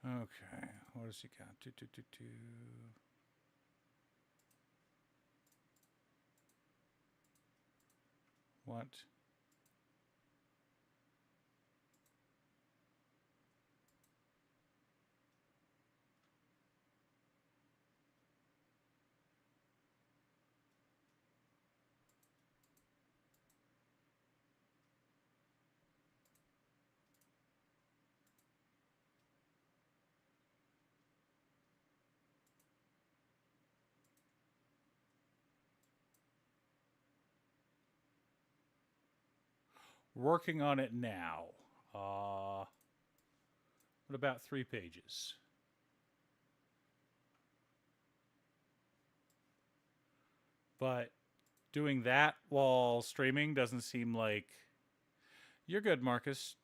Okay, what does he got? What? Working on it now. What about 3 pages? But doing that while streaming doesn't seem like... You're good, Marcus.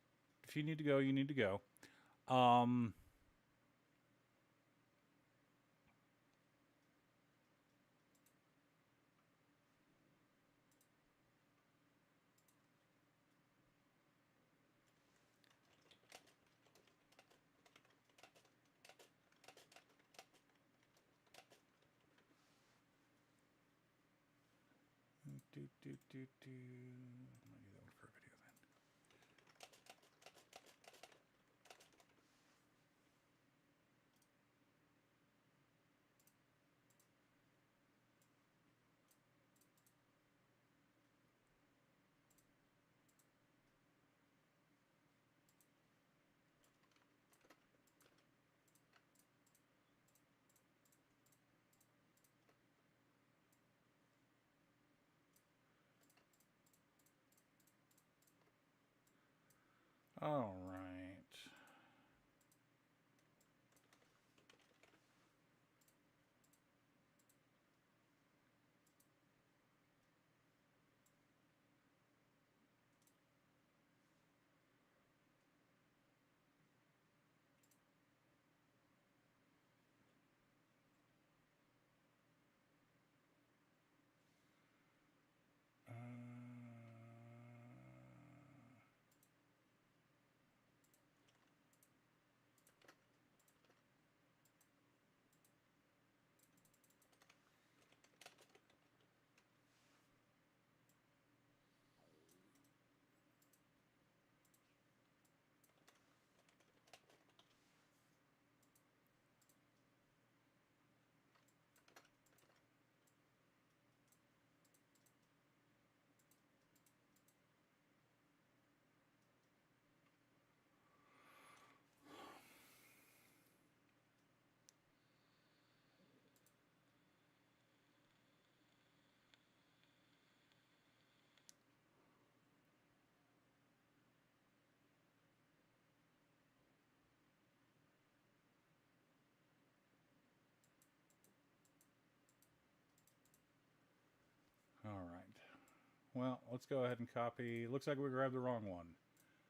If you need to go, you need to go. I'm gonna do that one for a video then. All right. All right. Well, let's go ahead and copy. Looks like we grabbed the wrong one.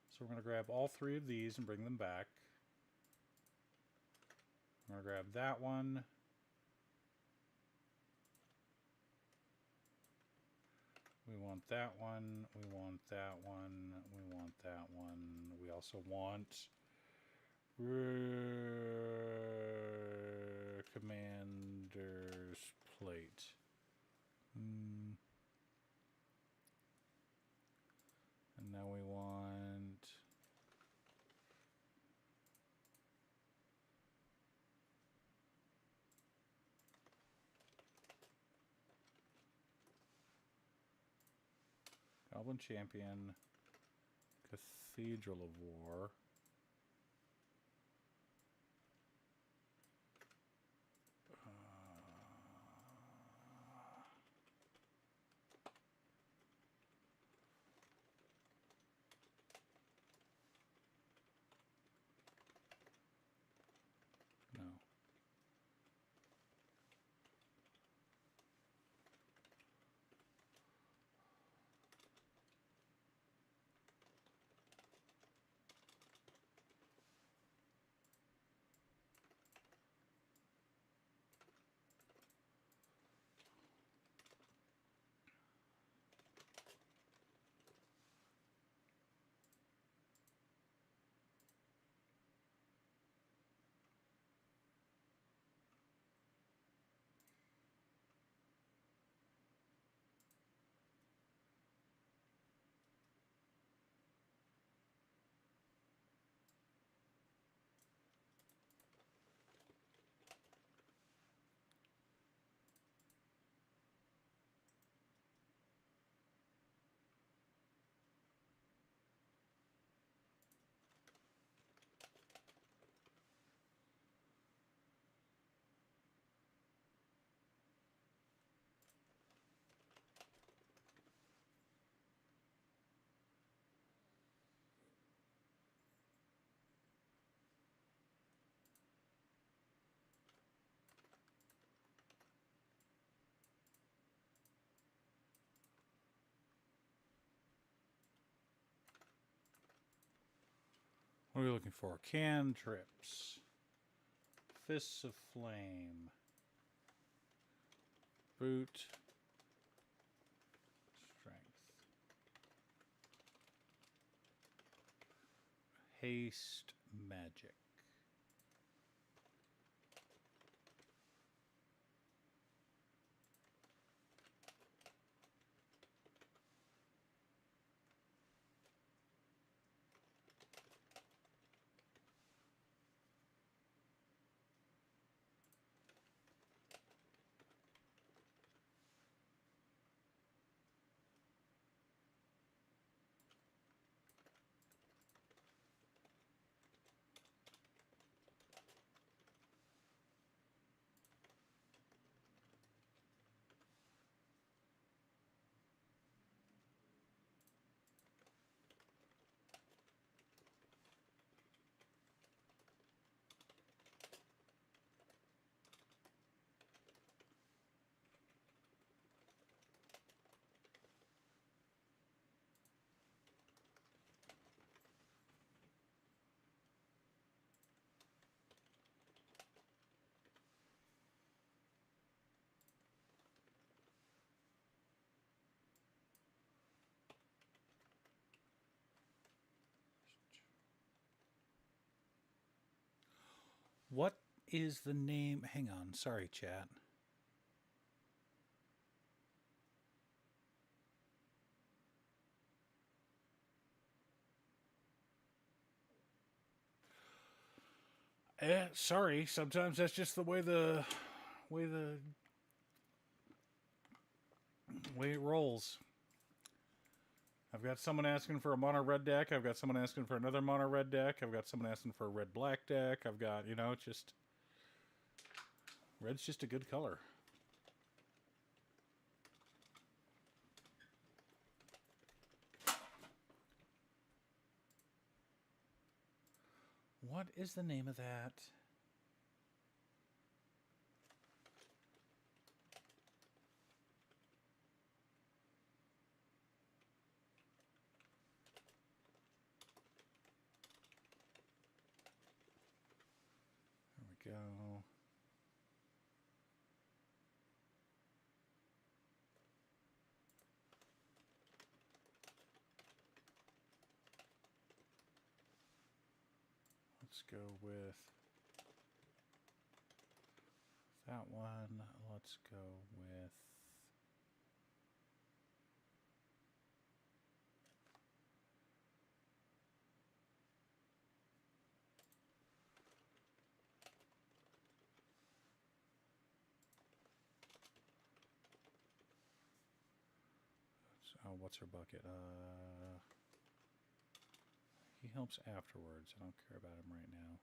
So we're going to grab all three of these and bring them back. I'm going to grab that one. We want that one. We want that one. We want that one. We also want Commander's plate. And now we want Goblin Champion, Cathedral of War. No. What are we looking for? Cantrips. Fists of Flame. Boot. Strength. Haste Magic. What is the name? Hang on. Sorry, chat. Sorry. Sometimes that's just the way way the way it rolls. I've got someone asking for a mono red deck. I've got someone asking for another mono red deck. I've got someone asking for a red black deck. I've got, it's just red's just a good color. What is the name of that? There we go. Let's go with that one. Let's go with what's her bucket? He helps afterwards. I don't care about him right now.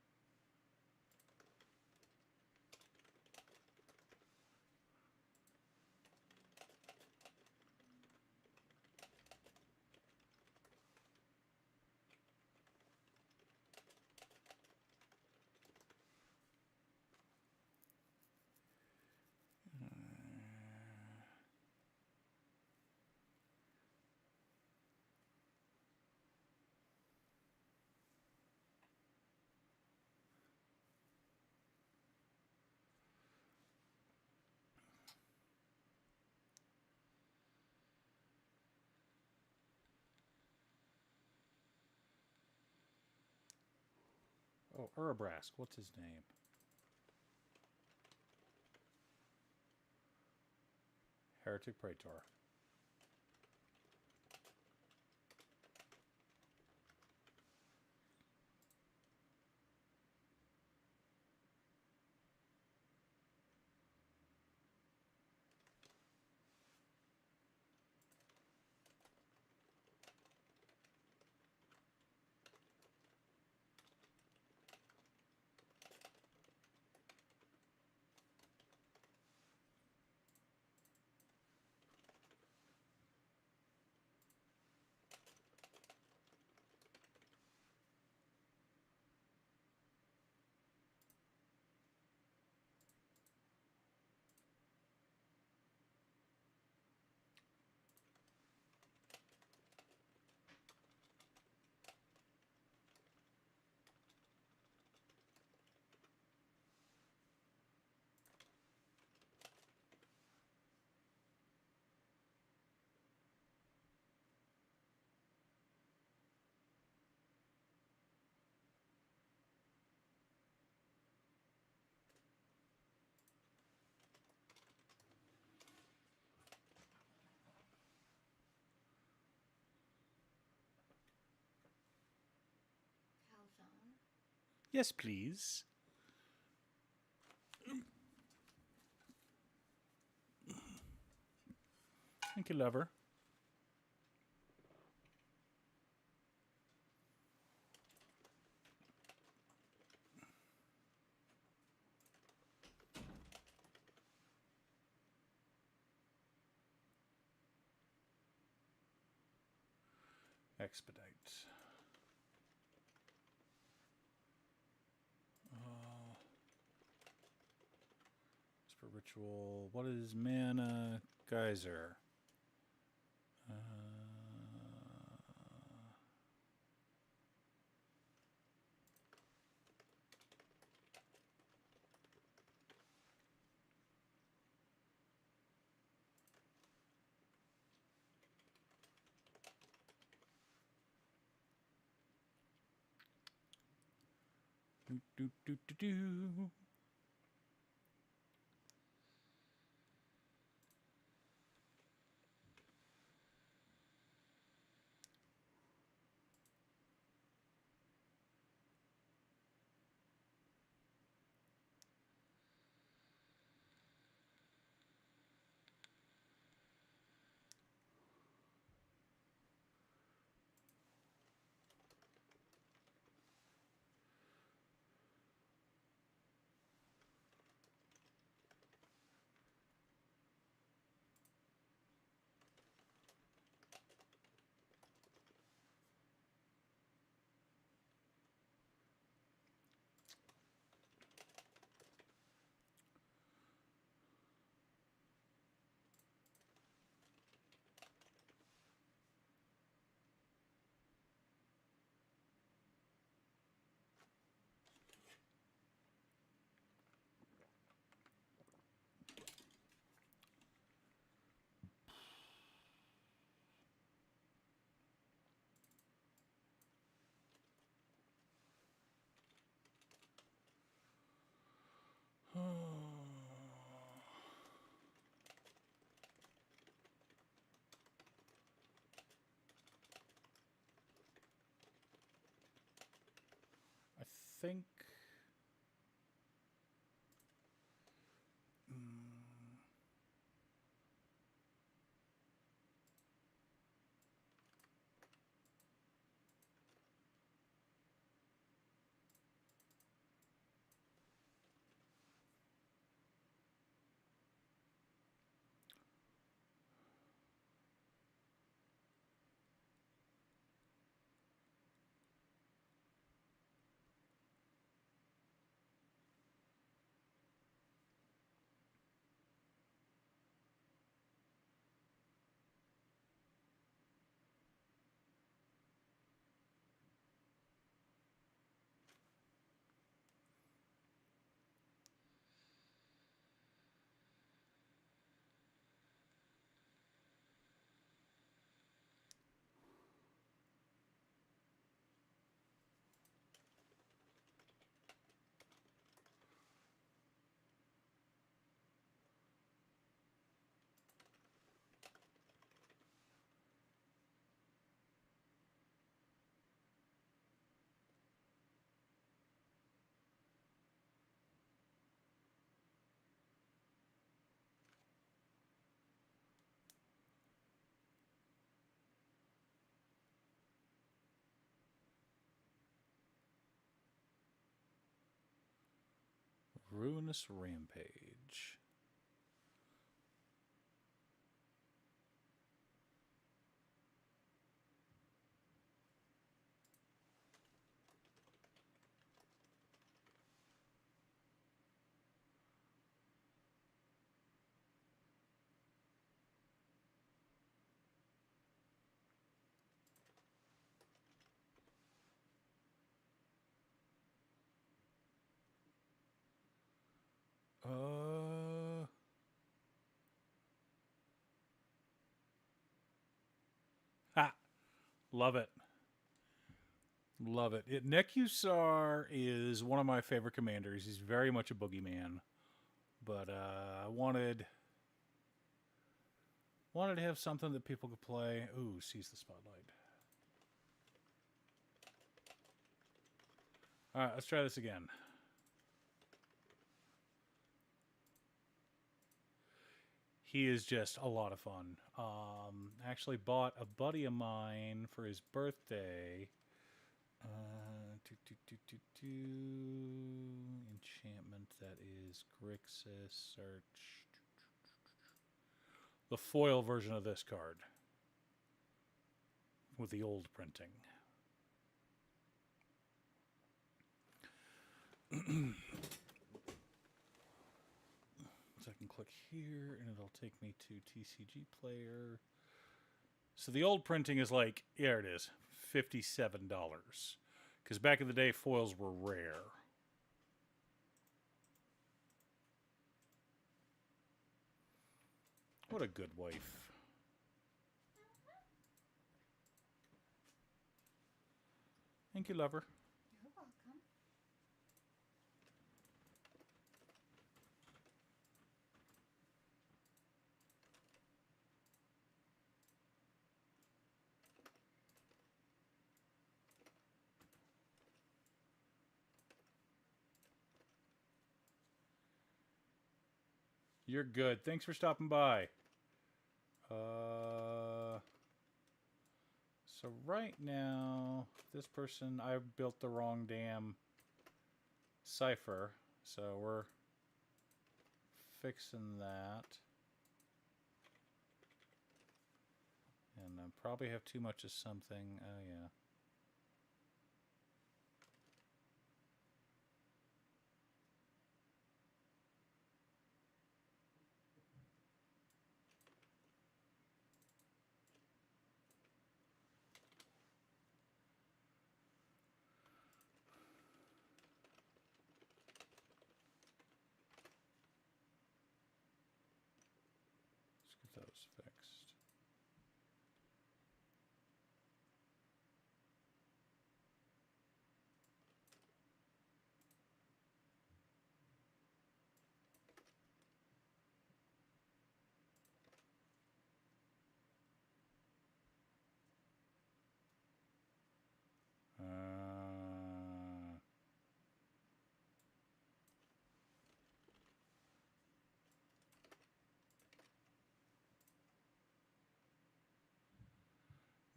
Oh, Urabrask. What's his name? Heretic Praetor. Calzone. Yes, please. Thank you, lover. Expedite. Spiritual. What is Mana Geyser? Do, do, do, do. I think. Ruinous Rampage. Ha! Love it. Love it. Nekusar is one of my favorite commanders. He's very much a boogeyman. But I wanted to have something that people could play. Ooh, seize the spotlight. Alright, let's try this again. He is just a lot of fun. Actually bought a buddy of mine for his birthday. Enchantment, that is Grixis. Search. The foil version of this card. With the old printing. So I can click here and it'll take me to TCG Player. So the old printing is like, there it is, $57. Because back in the day, foils were rare. What a good wife. Thank you, lover. You're welcome. You're good. Thanks for stopping by. So right now, this person, I built the wrong damn cipher. So we're fixing that. And I probably have too much of something. Oh, yeah. Let's get those fixed.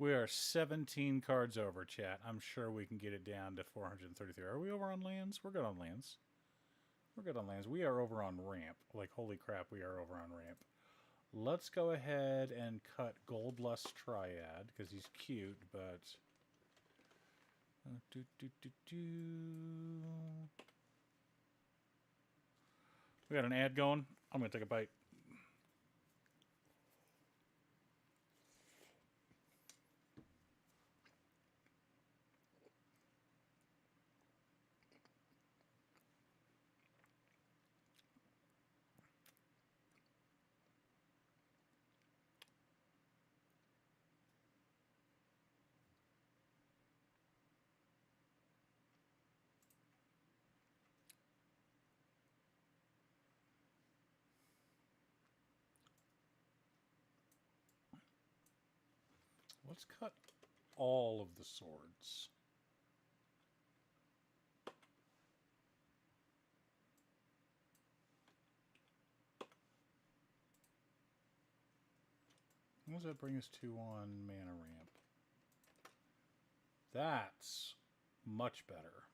We are 17 cards over, chat. I'm sure we can get it down to 433. Are we over on lands? We're good on lands. We're good on lands. We are over on ramp. Like, holy crap, we are over on ramp. Let's go ahead and cut Goldlust Triad, because he's cute, but... We got an ad going. I'm going to take a bite. Let's cut all of the swords. What does that bring us to on mana ramp? That's much better.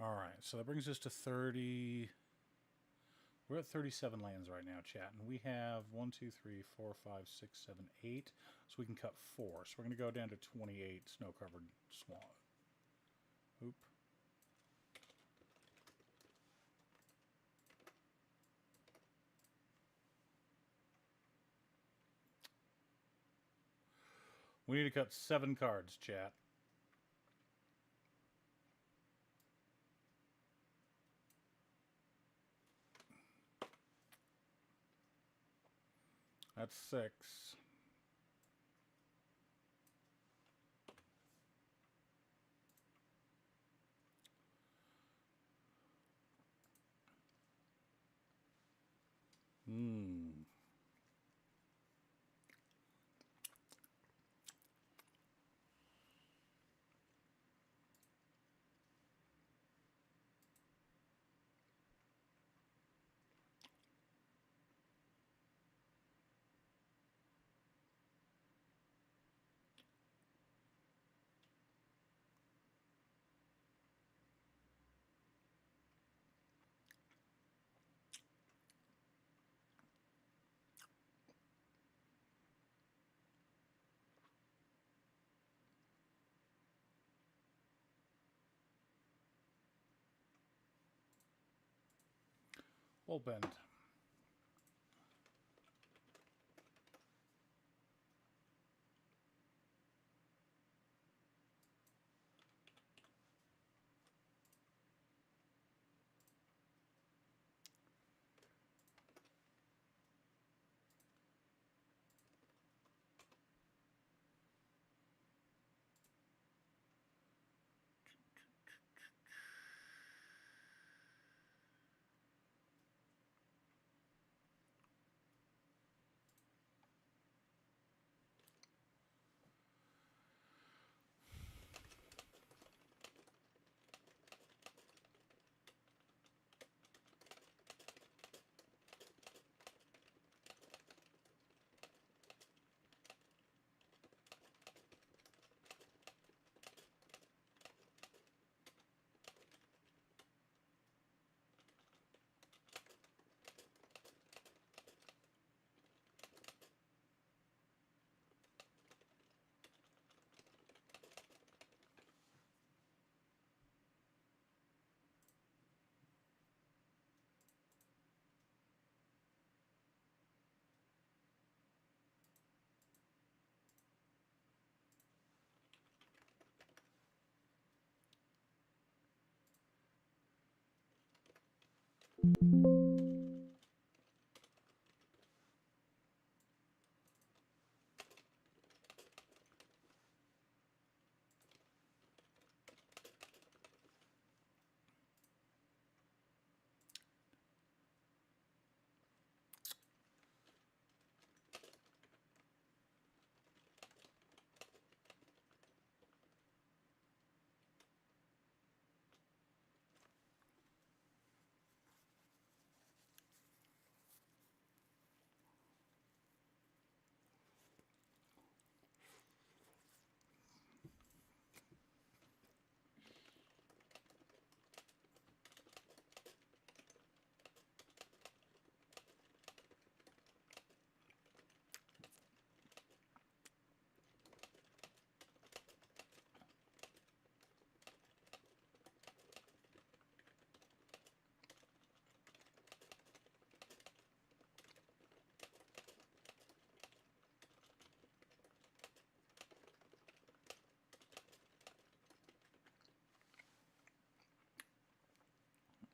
All right, so that brings us to 30. We're at 37 lands right now, chat, and we have 1, 2, 3, 4, 5, 6, 7, 8. So we can cut 4. So we're going to go down to 28 snow-covered swamp. Oop. We need to cut 7 cards, chat. That's 6. We'll bend.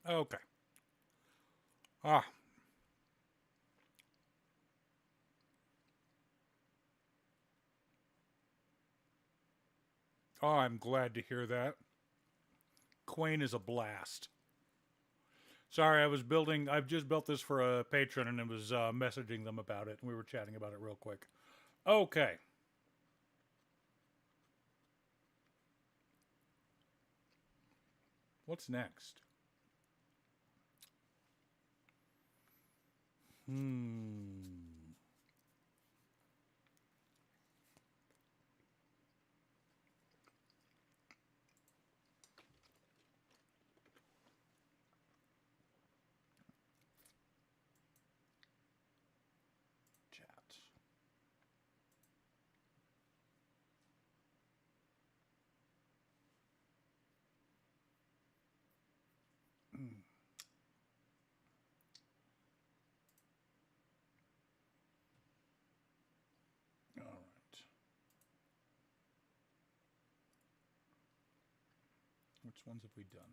Okay. Ah. Oh, I'm glad to hear that. Quain is a blast. Sorry, I've just built this for a patron and I was messaging them about it, and we were chatting about it real quick. Okay. What's next? Hmm. Chat. Hmm. All right. Which ones have we done?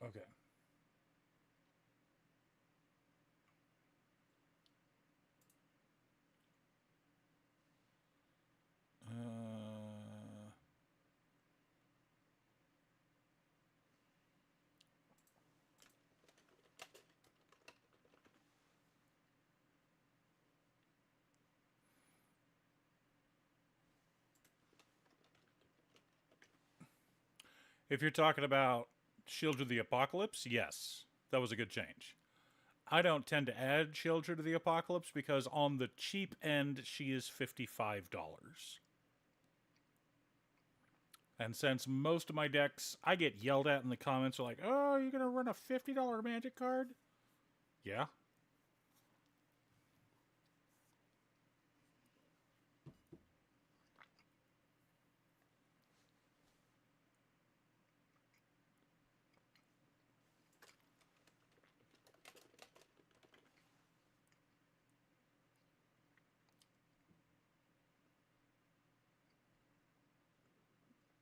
Okay. Uh, if you're talking about Children of the Apocalypse, yes, that was a good change. I don't tend to add Children of the Apocalypse because on the cheap end, she is $55. And since most of my decks, I get yelled at in the comments, are like, oh, you're going to run a $50 magic card? Yeah.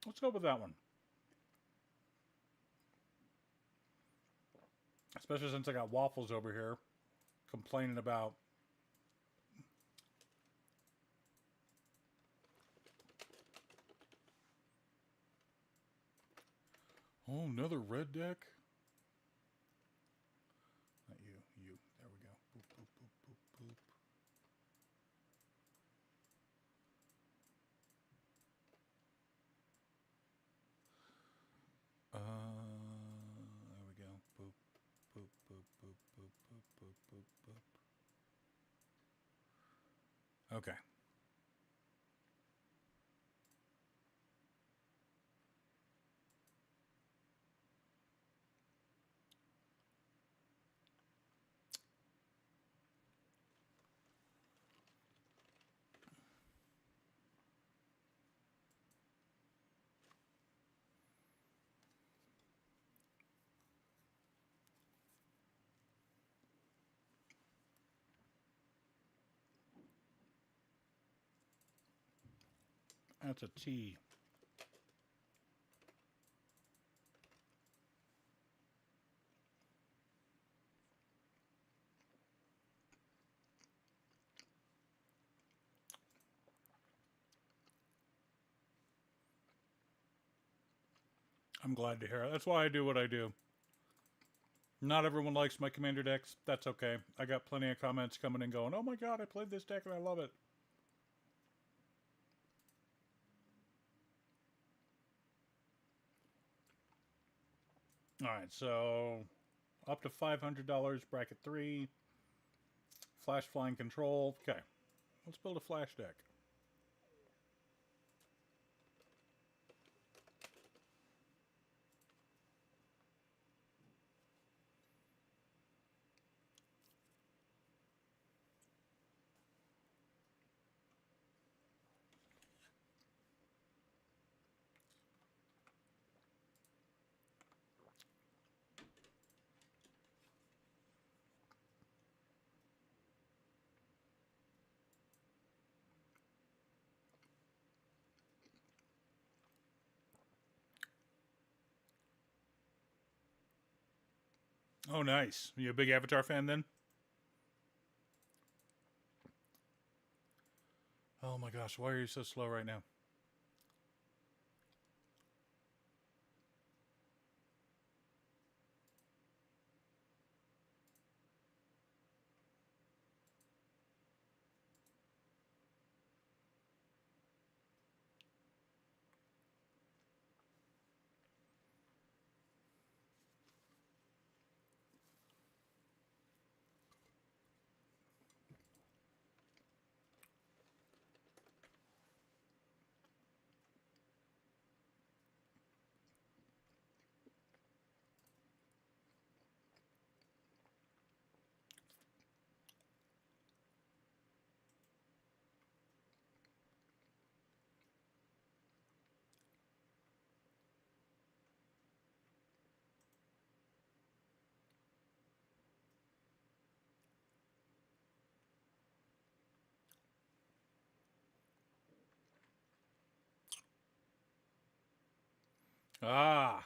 Let's go with that one. Especially since I got Waffles over here complaining about. Oh, another red deck? Not you, you. There we go. Boop, boop, boop, boop, boop. There we go. Boop, boop, boop, boop, boop, boop, boop, boop, boop. Okay. That's a T. I'm glad to hear it. That's why I do what I do. Not everyone likes my commander decks. That's okay. I got plenty of comments coming and going, oh my god, I played this deck and I love it. Alright, so up to $500, bracket 3. Flash flying control. Okay, let's build a flash deck. Oh, nice. You a big Avatar fan then? Oh my gosh, why are you so slow right now? Ah,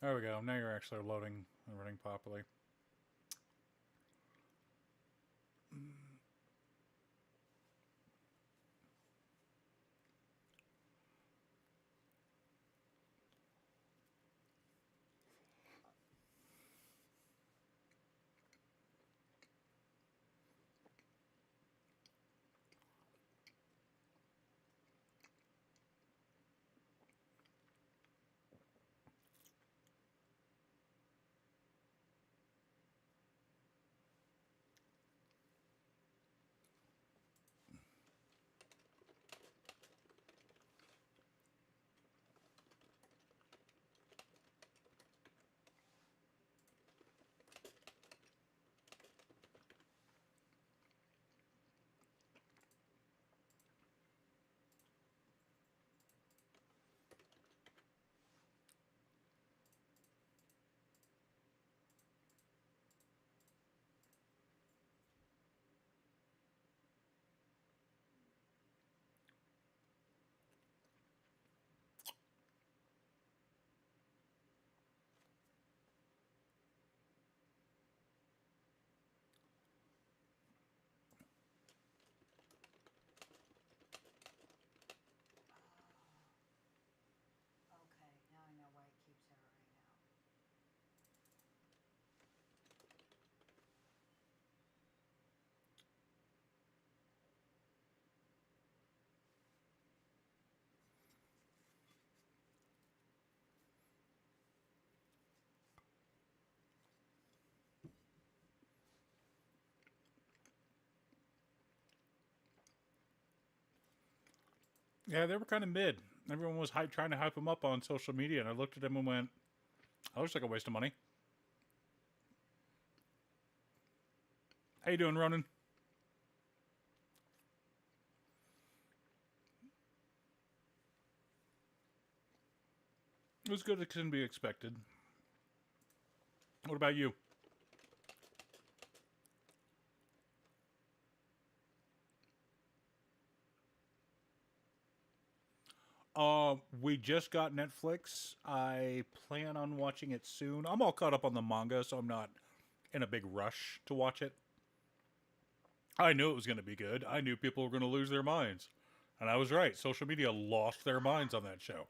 there we go. Now you're actually loading and running properly. Okay, now I know why it keeps erroring out. Yeah, they were kind of mid. Everyone was trying to hype them up on social media, and I looked at them and went, "That looks like a waste of money." How you doing, Ronan? It was good as can be expected. What about you? We just got Netflix. I plan on watching it soon. I'm all caught up on the manga, so I'm not in a big rush to watch it. I knew it was going to be good. I knew people were going to lose their minds. And I was right. Social media lost their minds on that show.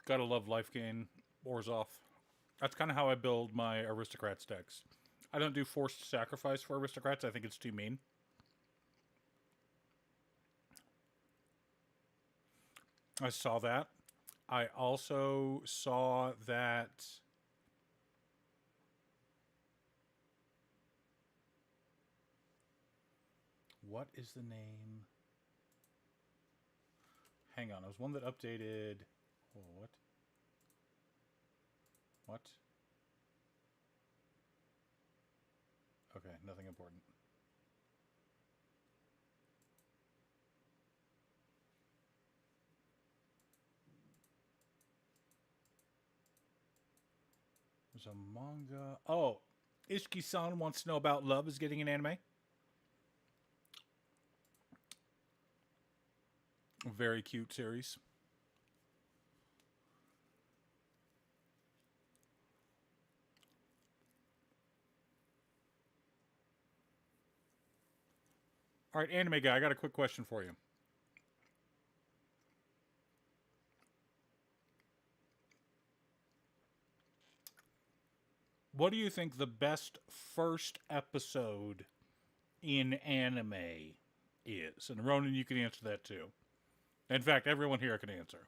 Gotta love life gain, Orzhov. That's kind of how I build my aristocrats decks. I don't do forced sacrifice for aristocrats. I think it's too mean. I saw that. I also saw that. What is the name? Hang on. It was one that updated. Oh, what? What? Okay, nothing important. There's a manga. Oh, Ishiki-san wants to know about Love is getting an anime. Very cute series. All right, anime guy, I got a quick question for you. What do you think the best first episode in anime is? And Ronan, you can answer that too. In fact, everyone here can answer.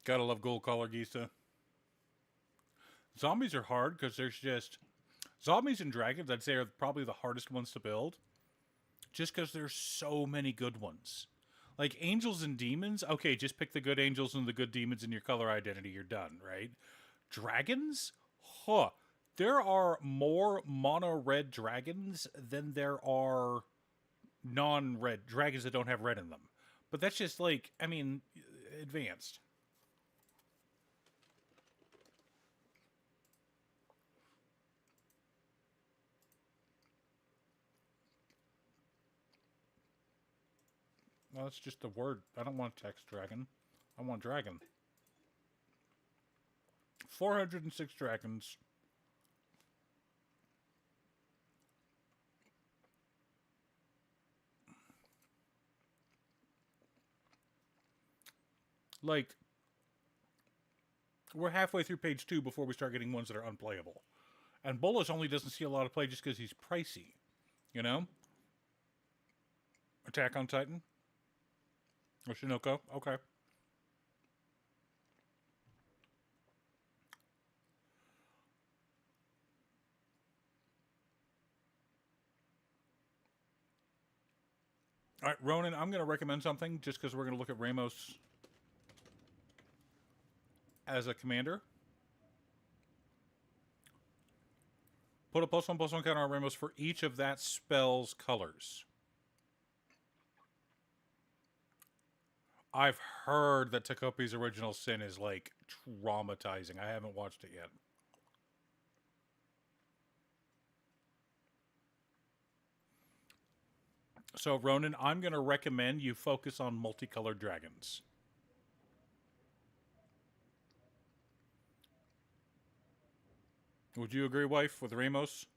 Gotta love Gold Collar Gisa. Zombies are hard because there's just zombies and dragons. I'd say are probably the hardest ones to build, just because there's so many good ones. Like angels and demons, okay, just pick the good angels and the good demons in your color identity. You're done, right? Dragons, huh? There are more mono red dragons than there are non red dragons that don't have red in them. But that's just like, I mean, advanced. Well, that's just the word. I don't want text dragon. I want dragon. 406 dragons. Like, we're halfway through page 2 before we start getting ones that are unplayable. And Bolas only doesn't see a lot of play just because he's pricey. You know? Attack on Titan? Oshinoko? Okay. All right, Ronan, I'm going to recommend something just because we're going to look at Ramos as a commander. Put a +1/+1 counter on Ramos for each of that spell's colors. I've heard that Takopi's Original Sin is like traumatizing. I haven't watched it yet. So, Ronan, I'm going to recommend you focus on multicolored dragons. Would you agree, wife, with Ramos?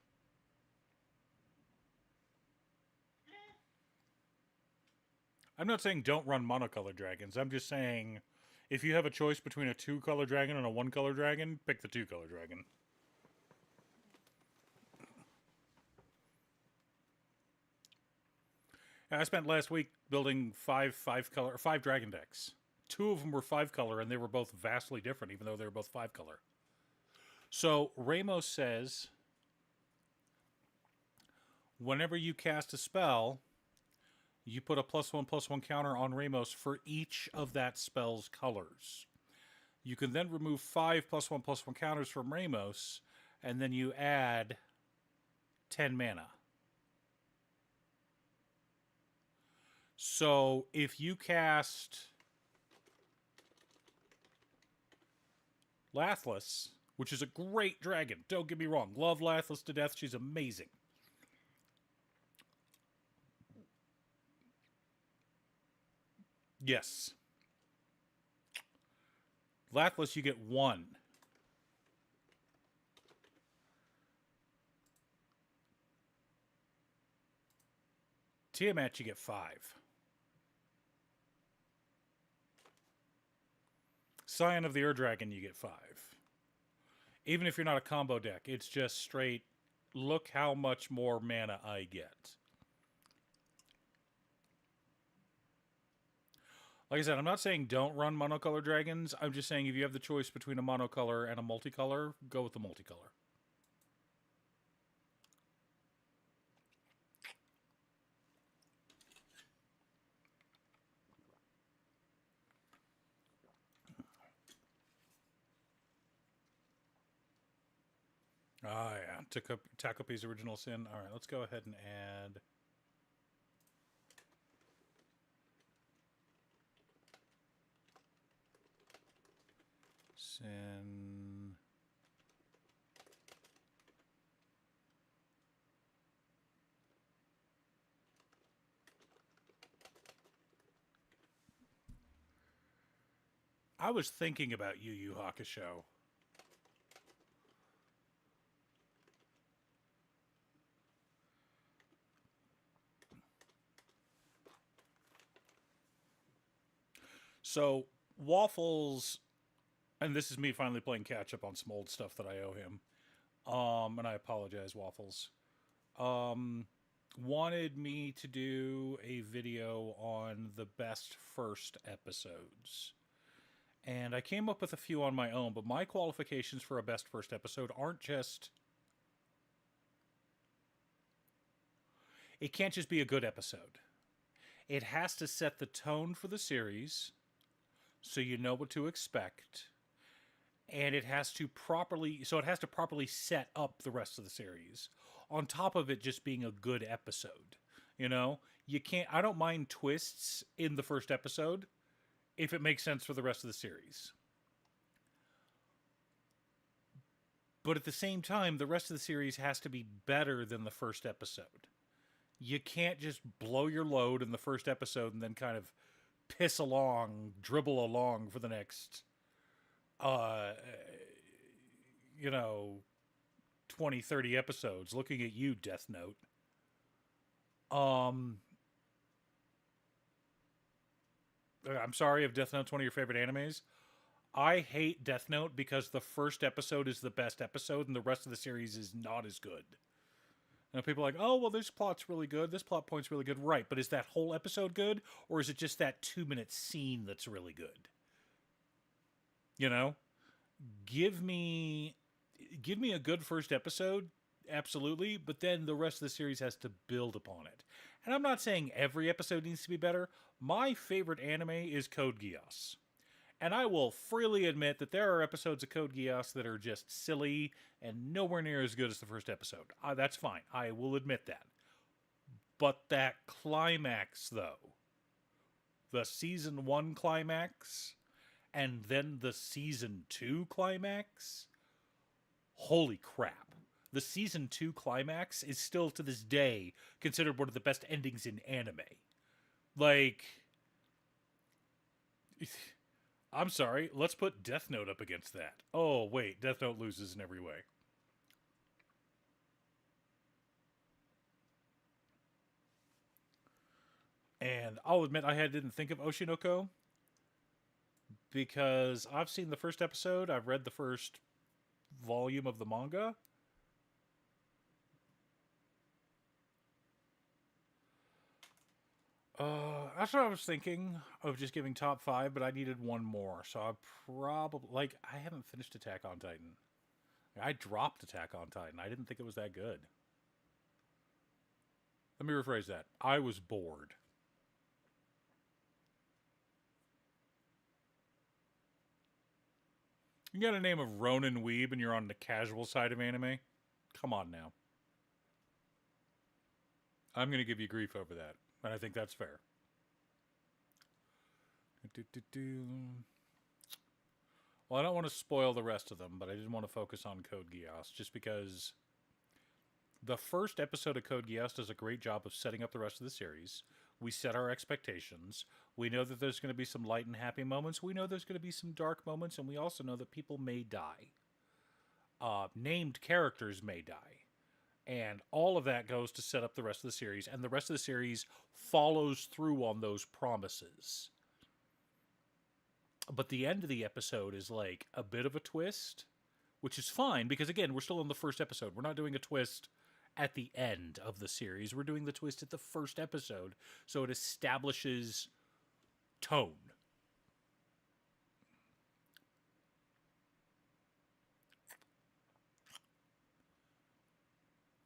I'm not saying don't run monocolored dragons. I'm just saying if you have a choice between a two-color dragon and a one-color dragon, pick the two-color dragon. I spent last week building five dragon decks. Two of them were 5-color, and they were both vastly different, even though they were both 5-color. So Ramos says, whenever you cast a spell, you put a +1/+1 counter on Ramos for each of that spell's colors. You can then remove 5 +1/+1 counters from Ramos, and then you add 10 mana. So if you cast Lathliss, which is a great dragon, don't get me wrong, love Lathliss to death, she's amazing. Yes. Lathliss, you get 1. Tiamat, you get 5. Scion of the Ur-Dragon, you get 5. Even if you're not a combo deck, it's just straight, look how much more mana I get. Like I said, I'm not saying don't run monocolor dragons. I'm just saying if you have the choice between a monocolor and a multicolor, go with the multicolor. Ah, yeah. Takopi's original sin. All right, let's go ahead and add... Sin... I was thinking about Yu Yu Hakusho. So, Waffles, and this is me finally playing catch up on some old stuff that I owe him. And I apologize, Waffles. Wanted me to do a video on the best first episodes. And I came up with a few on my own, but my qualifications for a best first episode aren't just... It can't just be a good episode. It has to set the tone for the series, so you know what to expect. And it has to properly set up the rest of the series. On top of it just being a good episode. You know? I don't mind twists in the first episode if it makes sense for the rest of the series. But at the same time, the rest of the series has to be better than the first episode. You can't just blow your load in the first episode and then kind of dribble along for the next, 20, 30 episodes. Looking at you, Death Note. I'm sorry if Death Note's one of your favorite animes. I hate Death Note because the first episode is the best episode and the rest of the series is not as good. Now people are like, oh, well, this plot's really good. This plot point's really good. Right, but is that whole episode good? Or is it just that 2-minute scene that's really good? You know? Give me a good first episode, absolutely, but then the rest of the series has to build upon it. And I'm not saying every episode needs to be better. My favorite anime is Code Geass. And I will freely admit that there are episodes of Code Geass that are just silly and nowhere near as good as the first episode. That's fine. I will admit that. But that climax, though, the season 1 climax, and then the season 2 climax, holy crap. the season 2 climax is still to this day considered one of the best endings in anime. Like, I'm sorry, let's put Death Note up against that. Oh, wait, Death Note loses in every way. And I'll admit I didn't think of Oshinoko because I've seen the first episode, I've read the first volume of the manga. That's what I was thinking of, just giving top 5, but I needed one more. So I probably, I haven't finished Attack on Titan. I dropped Attack on Titan. I didn't think it was that good. Let me rephrase that. I was bored. You got a name of Ronan Weeb and you're on the casual side of anime? Come on now. I'm going to give you grief over that, and I think that's fair. Well, I don't want to spoil the rest of them, but I did want to focus on Code Geass, just because the first episode of Code Geass does a great job of setting up the rest of the series. We set our expectations. We know that there's going to be some light and happy moments. We know there's going to be some dark moments, and we also know that people may die. Named characters may die. And all of that goes to set up the rest of the series, and the rest of the series follows through on those promises. But the end of the episode is like a bit of a twist, which is fine, because again, we're still in the first episode. We're not doing a twist at the end of the series. We're doing the twist at the first episode, so it establishes tone.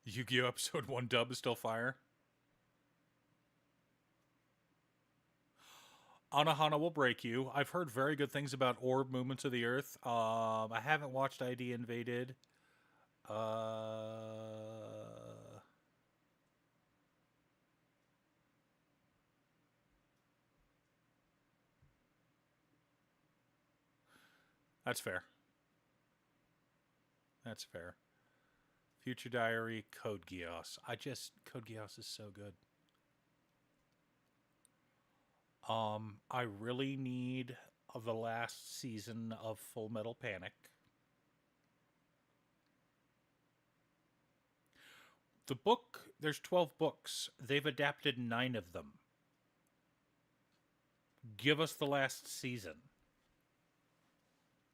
Yu-Gi-Oh! Episode 1 dub is still fire. Anohana will break you. I've heard very good things about orb movements of the earth. I haven't watched ID Invaded. That's fair. That's fair. Future Diary, Code Geass. Code Geass is so good. I really need the last season of Full Metal Panic. The book, there's 12 books. They've adapted 9 of them. Give us the last season.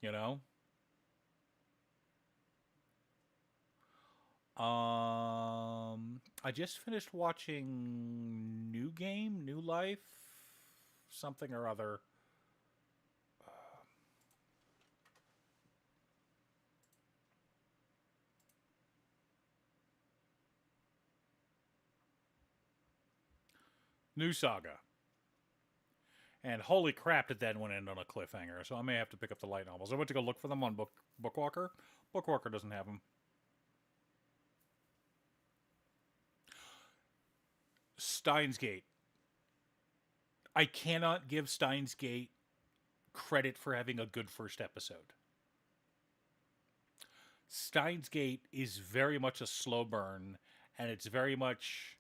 You know? I just finished watching New Game, New Life, something or other. New Saga. And holy crap, did that one end on a cliffhanger. So I may have to pick up the light novels. I went to go look for them on Bookwalker. Bookwalker doesn't have them. Steins Gate. I cannot give Steins Gate credit for having a good first episode. Steins Gate is very much a slow burn, and it's very much,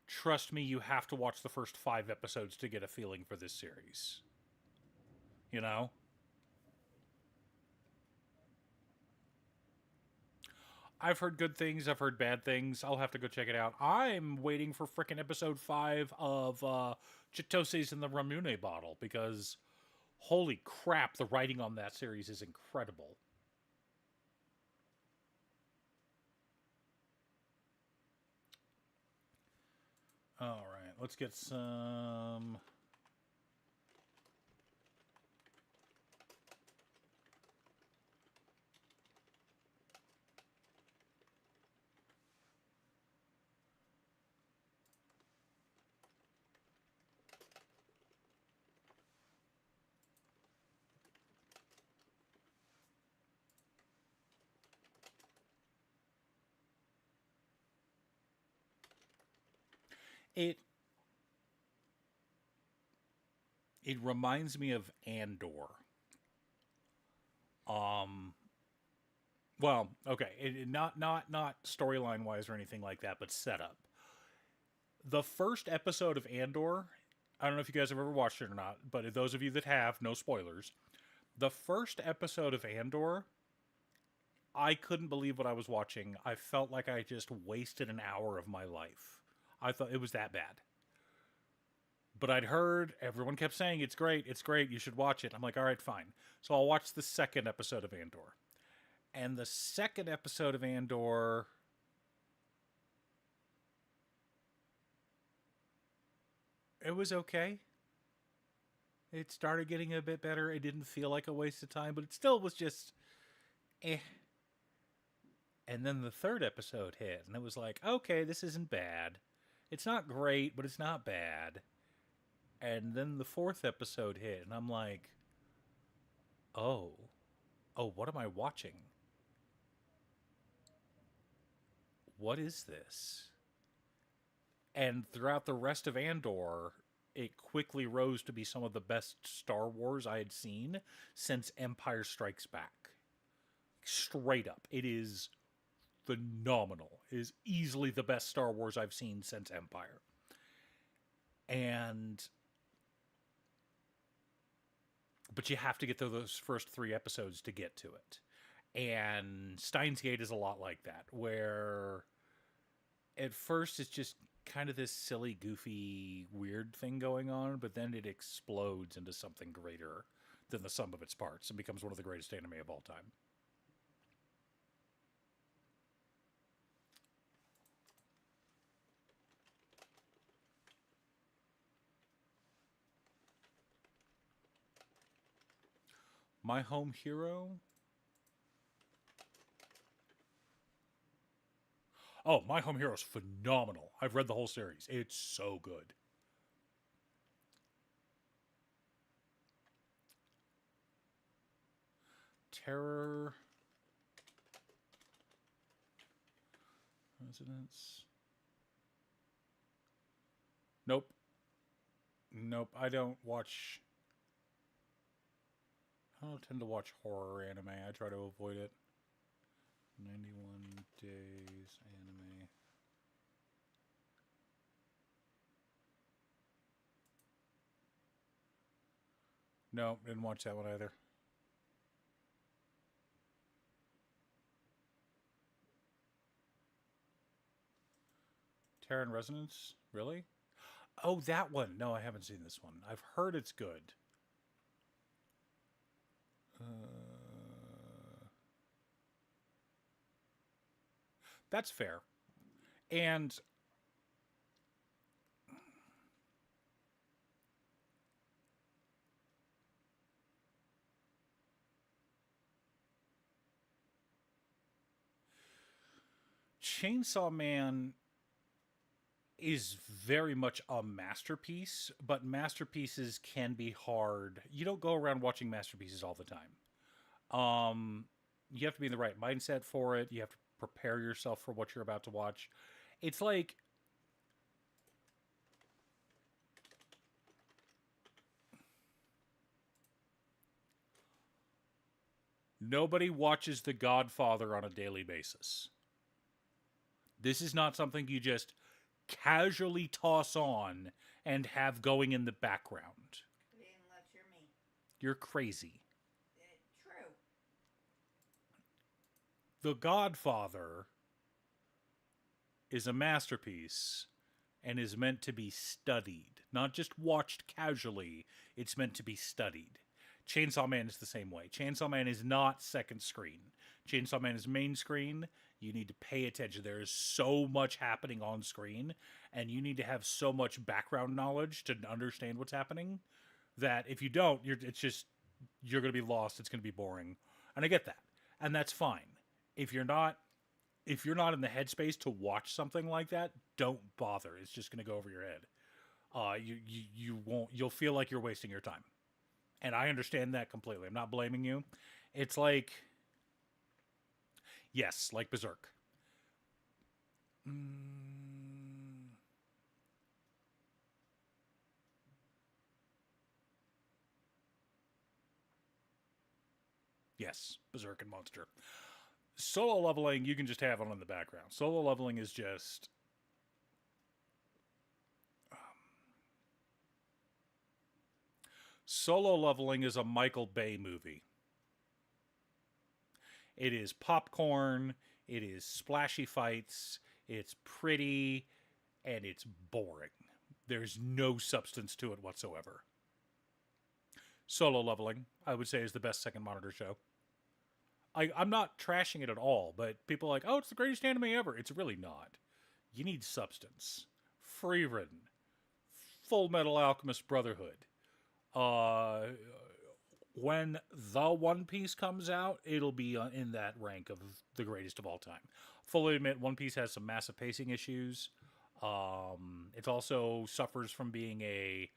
trust me, you have to watch the first 5 episodes to get a feeling for this series. You know? I've heard good things, I've heard bad things. I'll have to go check it out. I'm waiting for frickin' episode 5 of Chitose's in the Ramune bottle, because holy crap, the writing on that series is incredible. All right, let's get some... It reminds me of Andor. Well, okay, not storyline wise or anything like that, but setup. The first episode of Andor, I don't know if you guys have ever watched it or not, but those of you that have, no spoilers. The first episode of Andor, I couldn't believe what I was watching. I felt like I just wasted an hour of my life. I thought it was that bad. But I'd heard everyone kept saying it's great, you should watch it. I'm like, all right, fine. So I'll watch the second episode of Andor. And the second episode of Andor, it was okay. It started getting a bit better. It didn't feel like a waste of time, but it still was just eh. And then the third episode hit, and it was like, okay, this isn't bad. It's not great, but it's not bad. And then the fourth episode hit, and I'm like, oh, what am I watching? What is this? And throughout the rest of Andor, it quickly rose to be some of the best Star Wars I had seen since Empire Strikes Back. Straight up, it is phenomenal. It is easily the best Star Wars I've seen since Empire. But you have to get through those first 3 episodes to get to it. And Steins Gate is a lot like that, where at first it's just kind of this silly, goofy, weird thing going on, but then it explodes into something greater than the sum of its parts and becomes one of the greatest anime of all time. My Home Hero? Oh, My Home Hero is phenomenal. I've read the whole series. It's so good. Terror Residence. Nope. Nope. I don't tend to watch horror anime. I try to avoid it. 91 Days Anime. No, didn't watch that one either. Terran Resonance? Really? Oh, that one. No, I haven't seen this one. I've heard it's good. That's fair. And Chainsaw Man is very much a masterpiece, but masterpieces can be hard. You don't go around watching masterpieces all the time. You have to be in the right mindset for it. You have to prepare yourself for what you're about to watch. It's like nobody watches The Godfather on a daily basis. This is not something you just casually toss on and have going in the background. Unless you're me. You're crazy. True. The Godfather is a masterpiece and is meant to be studied, not just watched casually. It's meant to be studied. Chainsaw Man is the same way. Chainsaw Man is not second screen. Chainsaw Man is main screen. You need to pay attention. There is so much happening on screen, and you need to have so much background knowledge to understand what's happening that if you don't, you're going to be lost. It's going to be boring, and I get that, and that's fine. If you're not in the headspace to watch something like that, don't bother. It's just going to go over your head. You won't. You'll feel like you're wasting your time. And I understand that completely. I'm not blaming you. It's like, yes, like Berserk. Yes, Berserk and Monster. Solo leveling, you can just have on in the background. Solo leveling is just... Solo leveling is a Michael Bay movie. It is popcorn, it is splashy fights, it's pretty, and it's boring. There's no substance to it whatsoever. Solo leveling, I would say, is the best second monitor show. I'm not trashing it at all, but people are like, oh, it's the greatest anime ever. It's really not. You need substance. Free Written. Full Metal Alchemist Brotherhood. When the One Piece comes out, it'll be in that rank of the greatest of all time. Fully admit, One Piece has some massive pacing issues. It also suffers from being a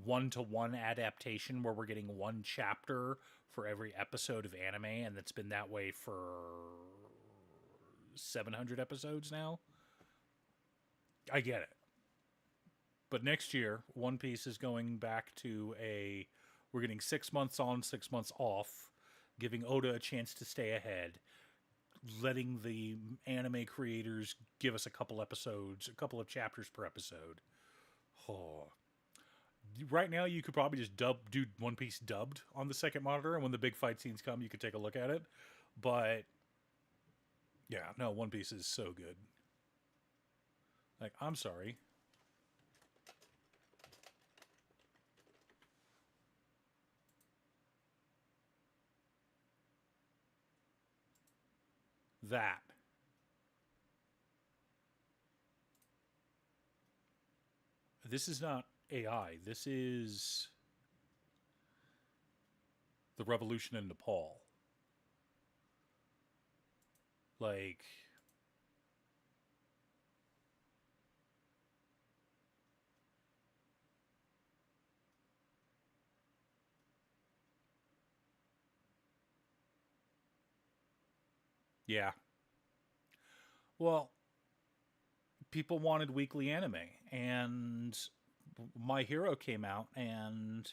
one-to-one adaptation where we're getting one chapter for every episode of anime, and that's been that way for 700 episodes now. I get it. But next year, One Piece is going back to we're getting 6 months on, 6 months off, giving Oda a chance to stay ahead, letting the anime creators give us a couple episodes, a couple of chapters per episode. Oh. Right now, you could probably just do One Piece dubbed on the second monitor, and when the big fight scenes come, you could take a look at it. But, yeah, no, One Piece is so good. Like, I'm sorry. That. This is not AI. This is the revolution in Nepal. Like, yeah. Well, people wanted weekly anime, and My Hero came out and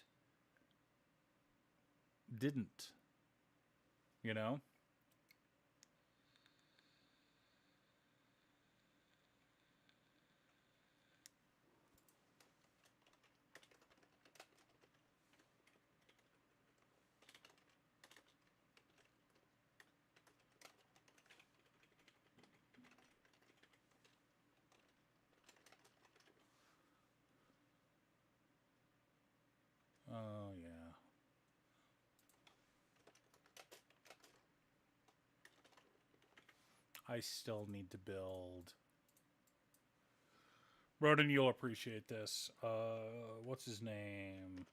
didn't. You know? Oh, yeah. I still need to build. Roden, you'll appreciate this. What's his name?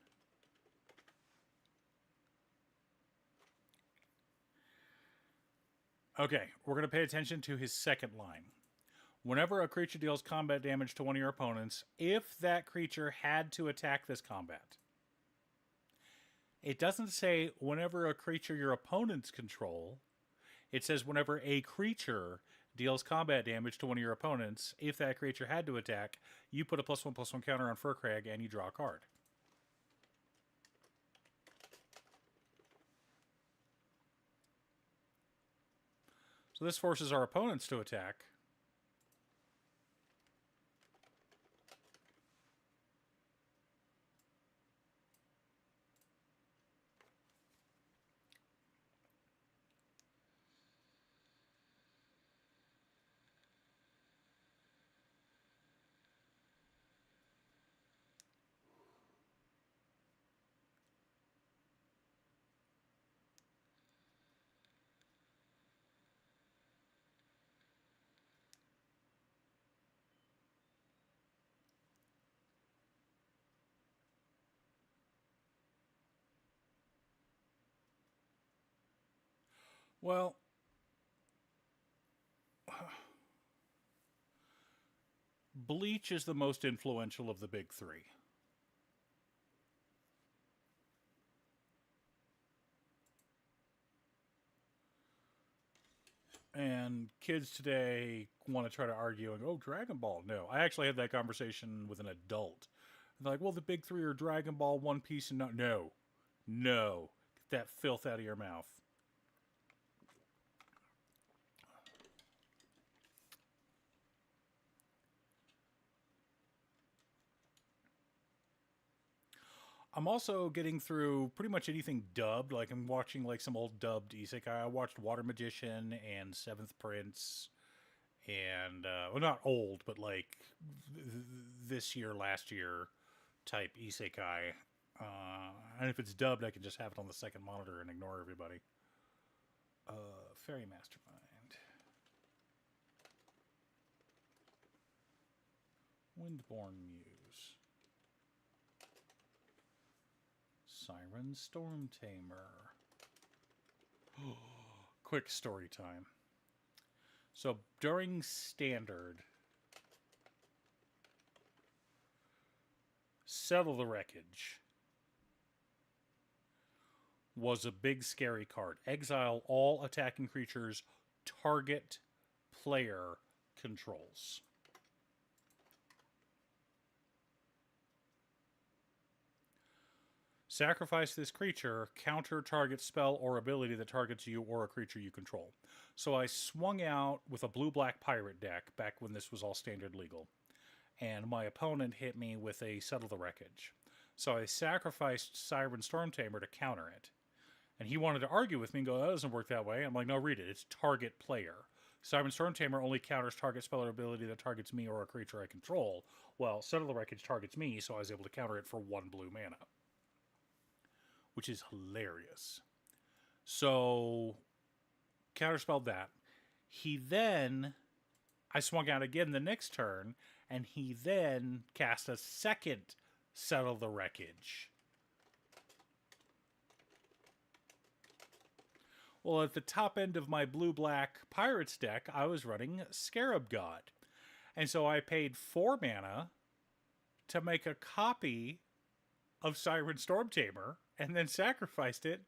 Okay, we're going to pay attention to his second line. Whenever a creature deals combat damage to one of your opponents, if that creature had to attack this combat. It doesn't say whenever a creature your opponents control. It says whenever a creature deals combat damage to one of your opponents, if that creature had to attack, you put a +1/+1 counter on Furcrag and you draw a card. So this forces our opponents to attack. Well, Bleach is the most influential of the big three. And kids today want to try to argue and oh, Dragon Ball. No, I actually had that conversation with an adult. They're like, well, the big three are Dragon Ball, One Piece, and no. Get that filth out of your mouth. I'm also getting through pretty much anything dubbed. Like I'm watching like some old dubbed isekai. I watched Water Magician and Seventh Prince, and well, not old, but like this year, last year type isekai. And if it's dubbed, I can just have it on the second monitor and ignore everybody. Fairy Mastermind. Windborn Muse. Siren Storm Tamer. Quick story time. So during Standard, Settle the Wreckage was a big scary card. Exile all attacking creatures target player controls. Sacrifice this creature, counter target spell or ability that targets you or a creature you control. So I swung out with a blue-black pirate deck back when this was all standard legal. And my opponent hit me with a Settle the Wreckage. So I sacrificed Siren Storm Tamer to counter it. And he wanted to argue with me and go, that doesn't work that way. I'm like, no, read it. It's target player. Siren Storm Tamer only counters target spell or ability that targets me or a creature I control. Well, Settle the Wreckage targets me, so I was able to counter it for 1 blue mana. Which is hilarious. So, counterspelled that. I swung out again the next turn, and he then cast a second Settle the Wreckage. Well, at the top end of my blue-black Pirates deck, I was running Scarab God. And so I paid 4 mana to make a copy of Siren Storm Tamer, and then sacrificed it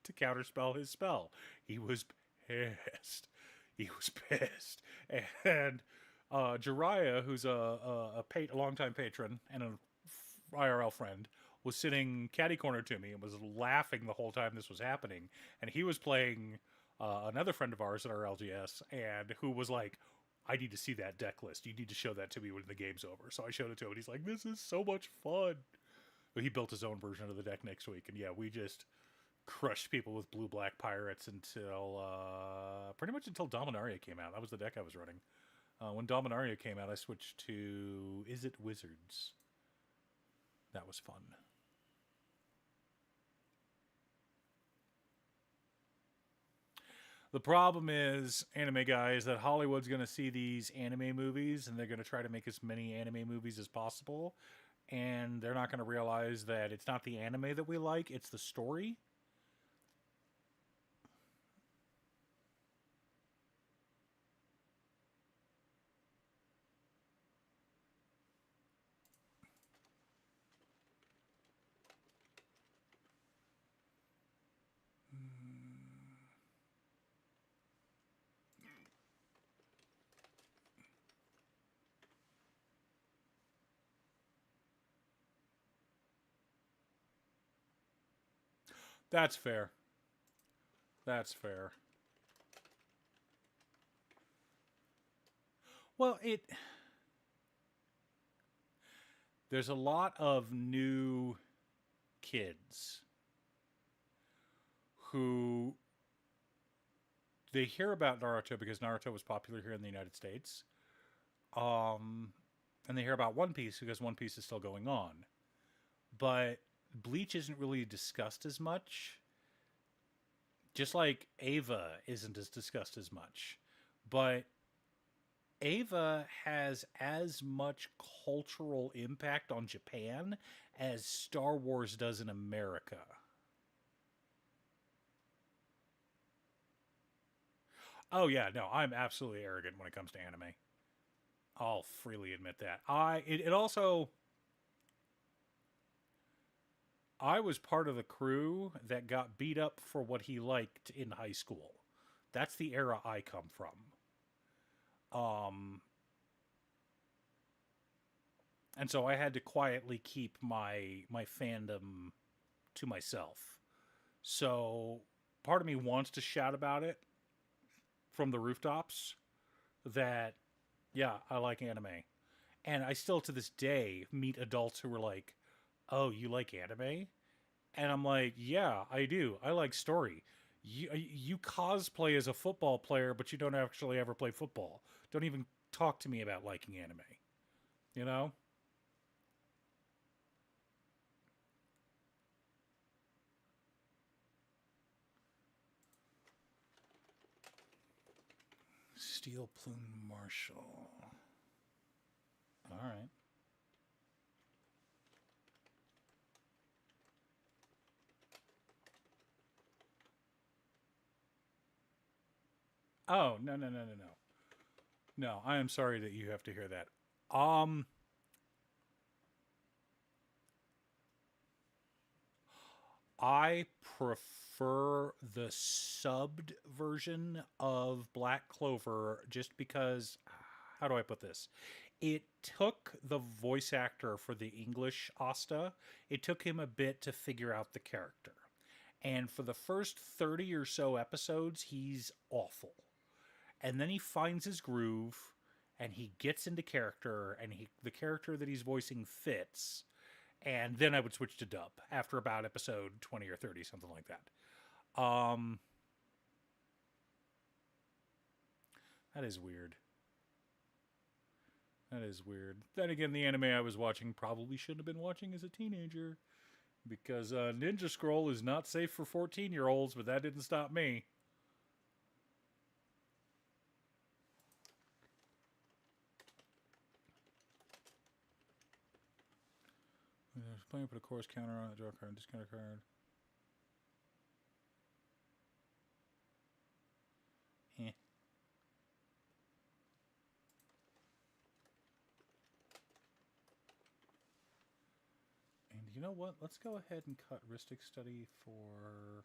to counterspell his spell. He was pissed. And Jiraiya, who's a longtime patron and an IRL friend, was sitting catty corner to me and was laughing the whole time this was happening. And he was playing another friend of ours at our LGS, and who was like, I need to see that deck list. You need to show that to me when the game's over. So I showed it to him, and he's like, this is so much fun. But he built his own version of the deck next week. And yeah, we just crushed people with blue-black pirates until pretty much until Dominaria came out. That was the deck I was running. When Dominaria came out, I switched to Izzet Wizards. That was fun. The problem is, anime guys, that Hollywood's going to see these anime movies, and they're going to try to make as many anime movies as possible. And they're not going to realize that it's not the anime that we like, it's the story. That's fair. That's fair. Well, there's a lot of new kids who they hear about Naruto because Naruto was popular here in the United States. And they hear about One Piece because One Piece is still going on. But Bleach isn't really discussed as much. Just like Ava isn't as discussed as much. But Ava has as much cultural impact on Japan as Star Wars does in America. Oh yeah, no, I'm absolutely arrogant when it comes to anime. I'll freely admit that. It also, I was part of the crew that got beat up for what he liked in high school. That's the era I come from. And so I had to quietly keep my fandom to myself. So part of me wants to shout about it from the rooftops that, yeah, I like anime. And I still to this day meet adults who were like, "Oh, you like anime?" And I'm like, "Yeah, I do. I like story. You cosplay as a football player, but you don't actually ever play football. Don't even talk to me about liking anime." You know? Steel Plume Marshall. All right. Oh, no, no, no, no, no. No, I am sorry that you have to hear that. Um, I prefer the subbed version of Black Clover just because, how do I put this? It took the voice actor for the English Asta, it took him a bit to figure out the character. And for the first 30 or so episodes, he's awful. And then he finds his groove and he gets into character and the character that he's voicing fits, and then I would switch to dub after about episode 20 or 30, something like that. That is weird. That is weird. Then again, the anime I was watching probably shouldn't have been watching as a teenager because Ninja Scroll is not safe for 14-year-olds, but that didn't stop me. Playing, put a course counter on it, draw a card, discard a card. Eh. And you know what? Let's go ahead and cut Rhystic Study for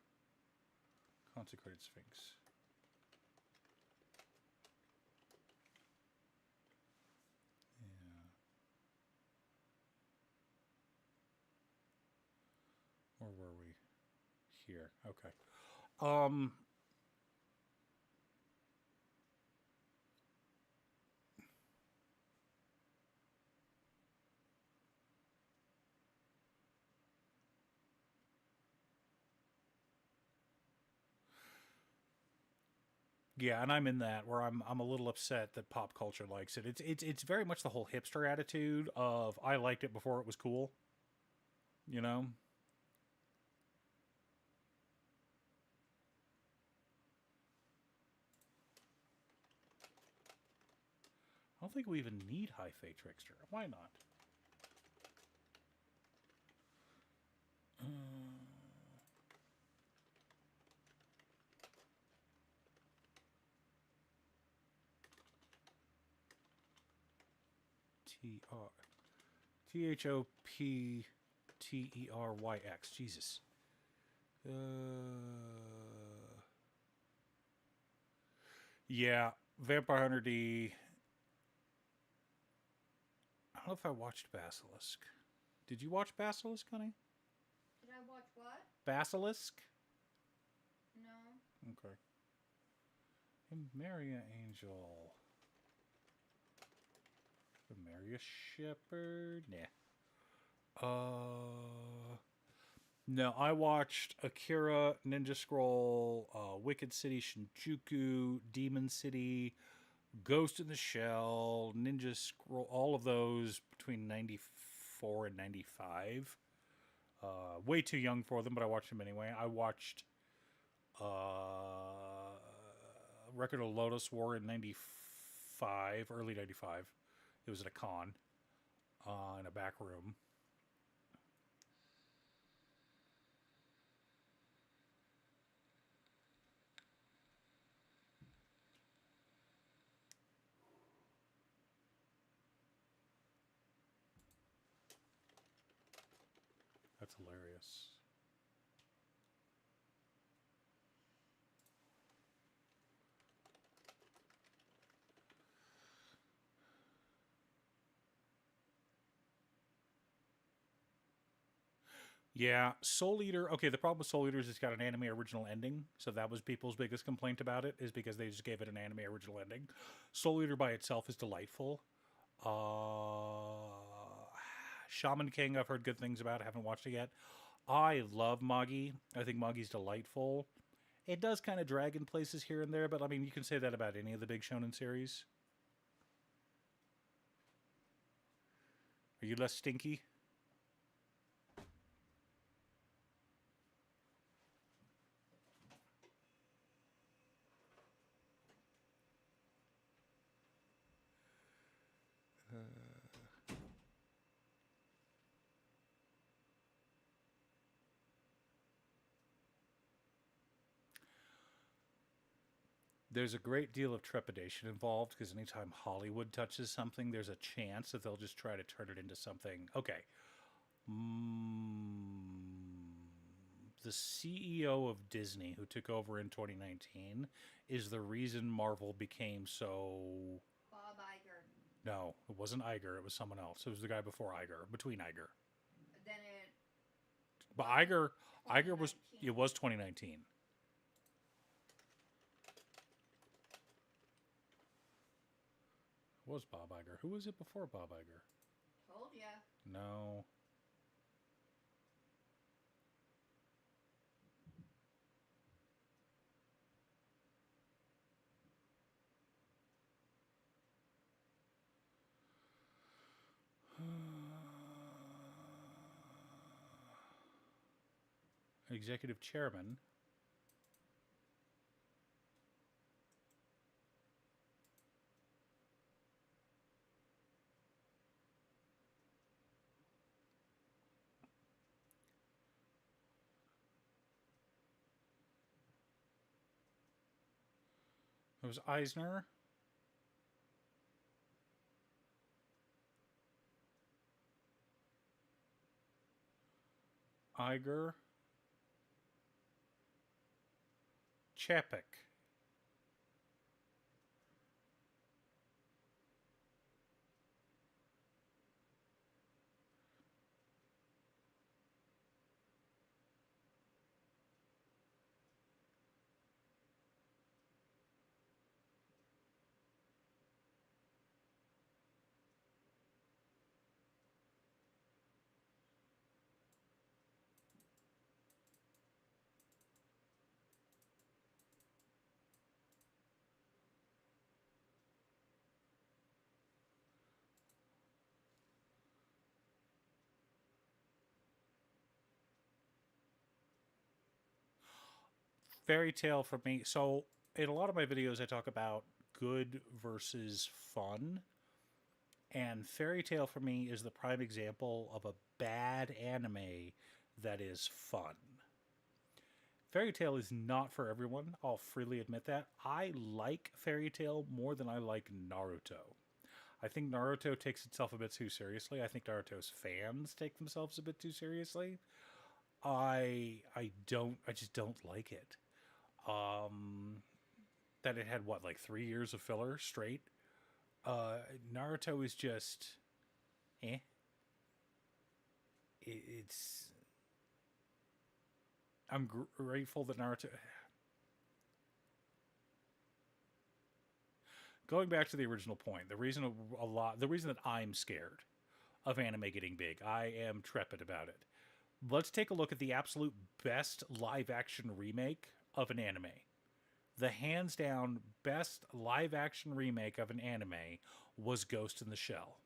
Consecrated Sphinx. Yeah. Or were we? Here. Okay. Um, yeah, and I'm in that where I'm a little upset that pop culture likes it. It's very much the whole hipster attitude of I liked it before it was cool, you know? I don't think we even need High Fate Trickster. Why not? T R T H O P T E R Y X. Jesus. Uh, yeah, Vampire Hunter D. I don't know if I watched Basilisk. Did you watch Basilisk, honey? Did I watch what? Basilisk? No. Okay. And Maria Angel. Maria Shepherd? Nah. No, I watched Akira, Ninja Scroll, Wicked City Shinjuku, Demon City, Ghost in the Shell, Ninja Scroll, all of those between 94 and 95. Way too young for them, but I watched them anyway. I watched Record of Lotus War in 95, early 95. It was at a con in a back room. That's hilarious. Yeah, Soul Eater. Okay, the problem with Soul Eater is it's got an anime original ending, so that was people's biggest complaint about it, is because they just gave it an anime original ending. Soul Eater by itself is delightful. Shaman King, I've heard good things about. I haven't watched it yet. I love Magi. I think Magi's delightful. It does kind of drag in places here and there, but I mean, you can say that about any of the big shonen series. Are you less stinky? There's a great deal of trepidation involved because anytime Hollywood touches something, there's a chance that they'll just try to turn it into something. Okay. The CEO of Disney, who took over in 2019, is the reason Marvel became so. Bob Iger. No, it wasn't Iger. It was someone else. It was the guy before Iger, between Iger. Then it. But Iger was. 2019. It was 2019. It was Bob Iger. Who was it before Bob Iger? Told ya. No. Executive chairman. It was Eisner. Iger. Chapek. Fairy Tale for me. So, in a lot of my videos, I talk about good versus fun. And Fairy Tale for me is the prime example of a bad anime that is fun. Fairy Tale is not for everyone. I'll freely admit that. I like Fairy Tale more than I like Naruto. I think Naruto takes itself a bit too seriously. I think Naruto's fans take themselves a bit too seriously. I just don't like it. That it had what, like 3 years of filler straight. Naruto is just eh. It's I'm grateful that Naruto. Going back to the original point, the reason that I'm scared of anime getting big, I am trepid about it. Let's take a look at the absolute best live action remake of an anime. The hands down best live action remake of an anime was Ghost in the Shell.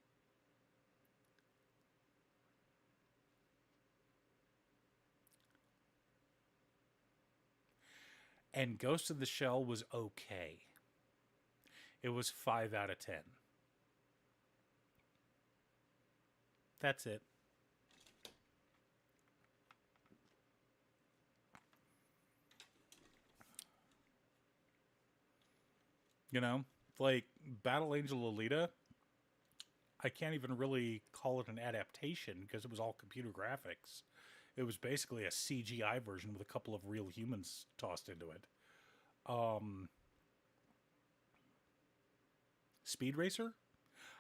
And Ghost in the Shell was okay. It was 5 out of 10. That's it. You know, like Battle Angel Alita, I can't even really call it an adaptation because it was all computer graphics. It was basically a CGI version with a couple of real humans tossed into it. Speed Racer?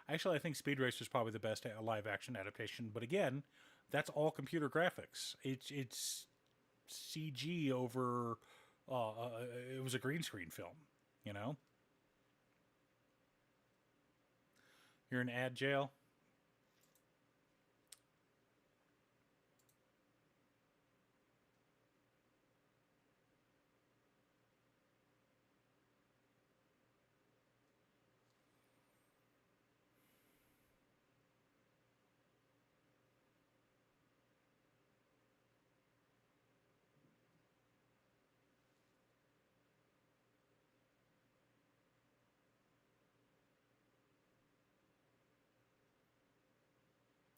Actually, I think Speed Racer is probably the best live action adaptation. But again, that's all computer graphics. It's CG over. It was a green screen film. You know. You're in ad jail.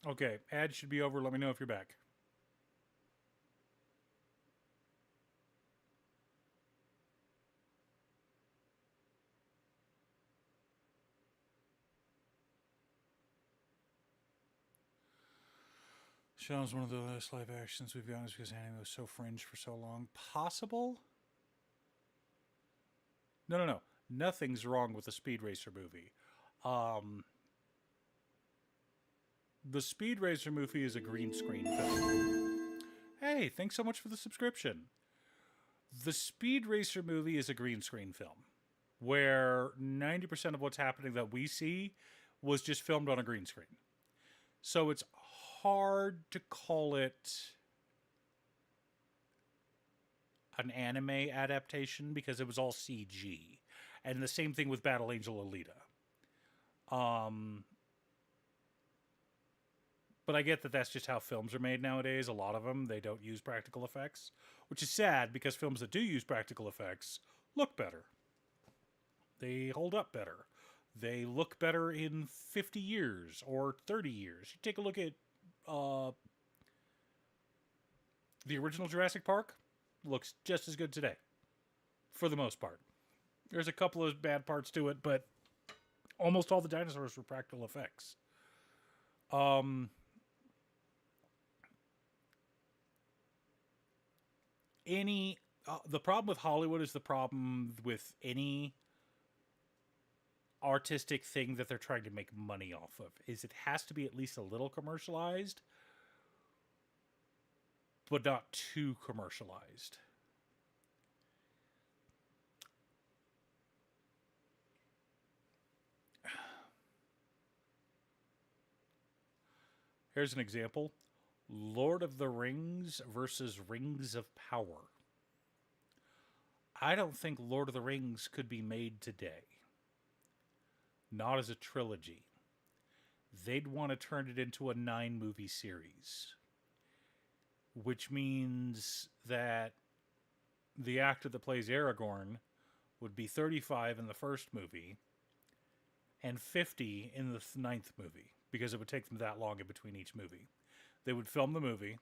Okay, ad should be over. Let me know if you're back. Show's one of the last live actions we've gotten because anime was so fringe for so long. Possible? No. Nothing's wrong with the Speed Racer movie. The Speed Racer movie is a green screen film. Hey, thanks so much for the subscription. The Speed Racer movie is a green screen film where 90% of what's happening that we see was just filmed on a green screen. So it's hard to call it an anime adaptation because it was all CG. And the same thing with Battle Angel Alita. But I get that that's just how films are made nowadays. A lot of them, they don't use practical effects, which is sad because films that do use practical effects look better. They hold up better. They look better in 50 years or 30 years. You take a look at the original Jurassic Park, looks just as good today, for the most part. There's a couple of bad parts to it, but almost all the dinosaurs were practical effects. The problem with Hollywood is the problem with any artistic thing that they're trying to make money off of, is it has to be at least a little commercialized, but not too commercialized. Here's an example. Lord of the Rings versus Rings of Power. I don't think Lord of the Rings could be made today. Not as a trilogy. They'd want to turn it into a 9-movie series. Which means that the actor that plays Aragorn would be 35 in the first movie and 50 in the 9th movie, because it would take them that long in between each movie. They would film the movie,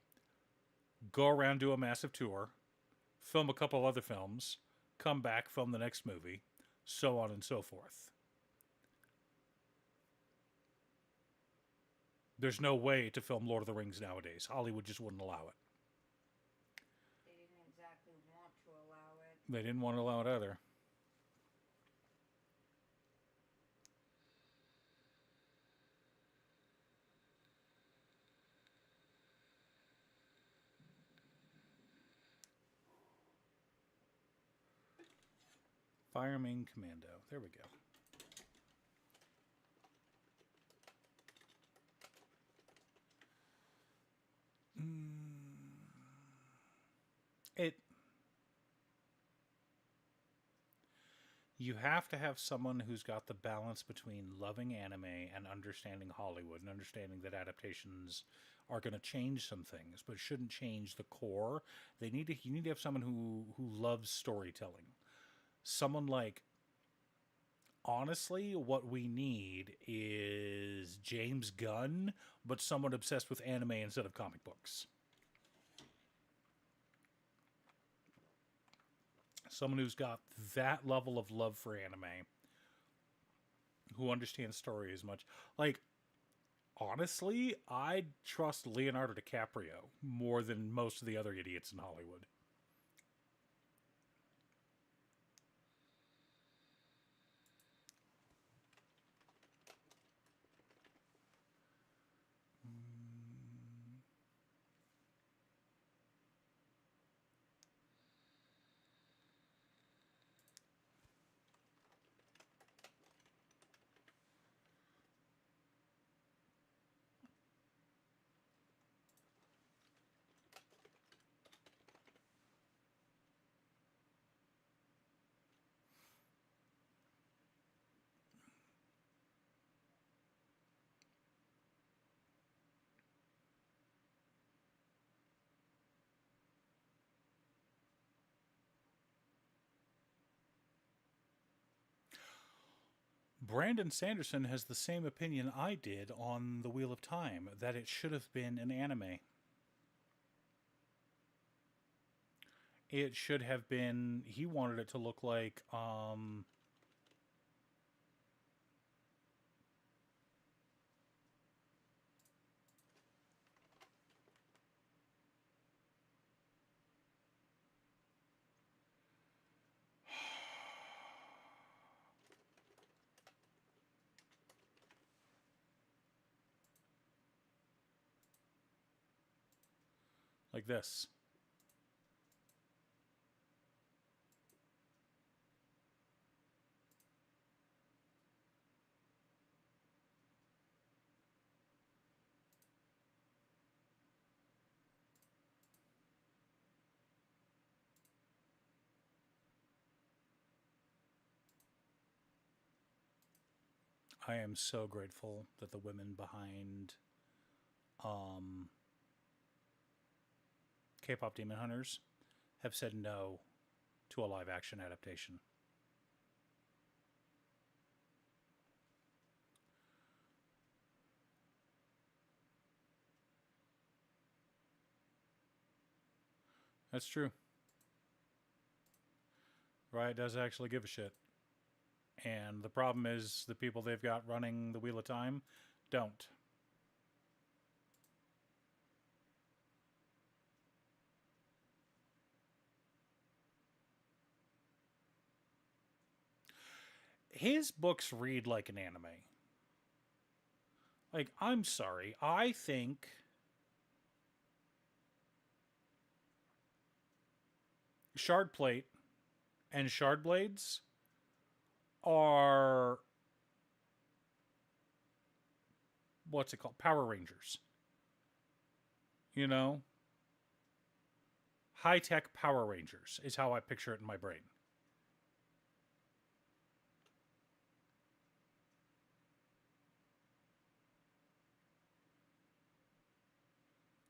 go around, do a massive tour, film a couple other films, come back, film the next movie, so on and so forth. There's no way to film Lord of the Rings nowadays. Hollywood just wouldn't allow it. They didn't exactly want to allow it. They didn't want to allow it either. Fire Main Commando. There we go. You have to have someone who's got the balance between loving anime and understanding Hollywood and understanding that adaptations are going to change some things, but shouldn't change the core. You need to have someone who loves storytelling. Someone like, honestly, what we need is James Gunn, but someone obsessed with anime instead of comic books. Someone who's got that level of love for anime, who understands story as much. Like, honestly, I trust Leonardo DiCaprio more than most of the other idiots in Hollywood. Brandon Sanderson has the same opinion I did on The Wheel of Time, that it should have been an anime. It should have been, he wanted it to look like, like this. I am so grateful that the women behind K-pop Demon Hunters have said no to a live action adaptation. That's true. Riot does actually give a shit. And the problem is the people they've got running the Wheel of Time don't. His books read like an anime. Like, I'm sorry. I think Shardplate and Shardblades are, what's it called? Power Rangers. You know? High-tech Power Rangers is how I picture it in my brain.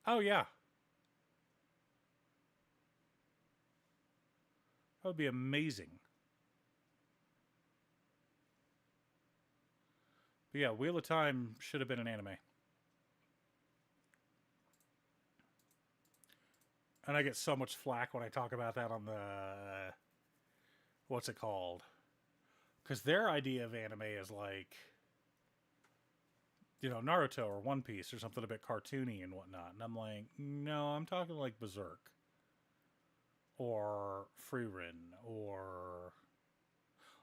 Oh, yeah. That would be amazing. But yeah, Wheel of Time should have been an anime. And I get so much flack when I talk about that on the... what's it called? Because their idea of anime is like, you know, Naruto or One Piece or something a bit cartoony and whatnot. And I'm like, no, I'm talking like Berserk. Or Frieren. Or...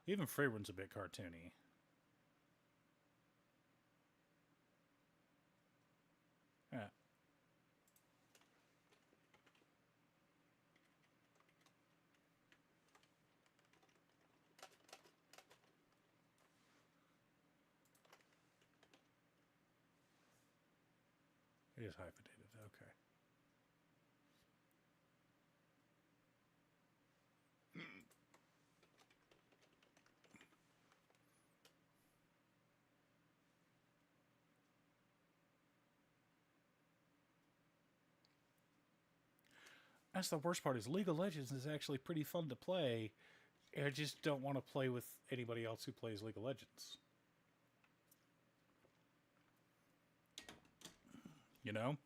even Frieren's a bit cartoony. Yeah. It is hyphenated, okay. That's the worst part, is League of Legends is actually pretty fun to play. I just don't want to play with anybody else who plays League of Legends. You know?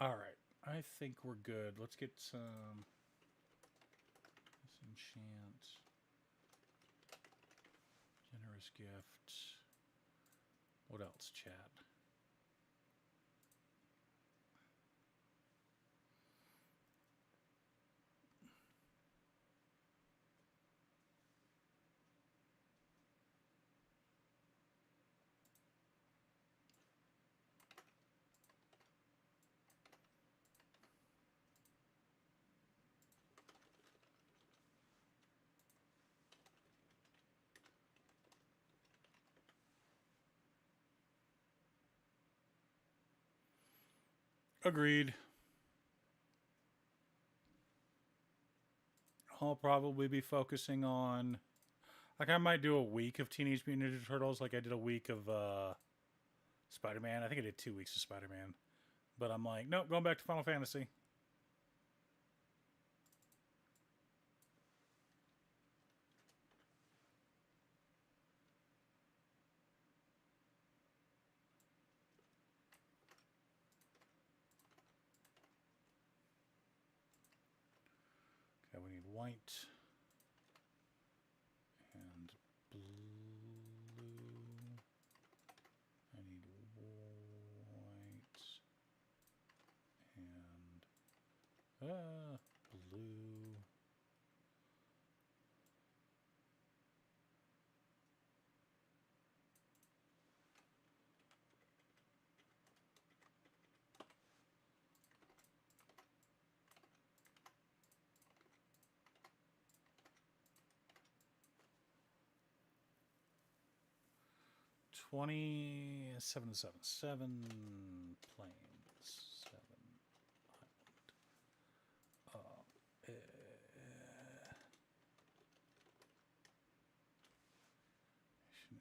Alright. I think we're good. Let's get some... disenchant. Generous gift. What else, chat? Agreed. I'll probably be focusing on, like, I might do a week of Teenage Mutant Ninja Turtles, like I did a week of Spider-Man. I think I did 2 weeks of Spider-Man, but I'm like, nope, going back to Final Fantasy. Okay, we need white and blue. I need white and blue. 2777 planes. 7 it's 'em.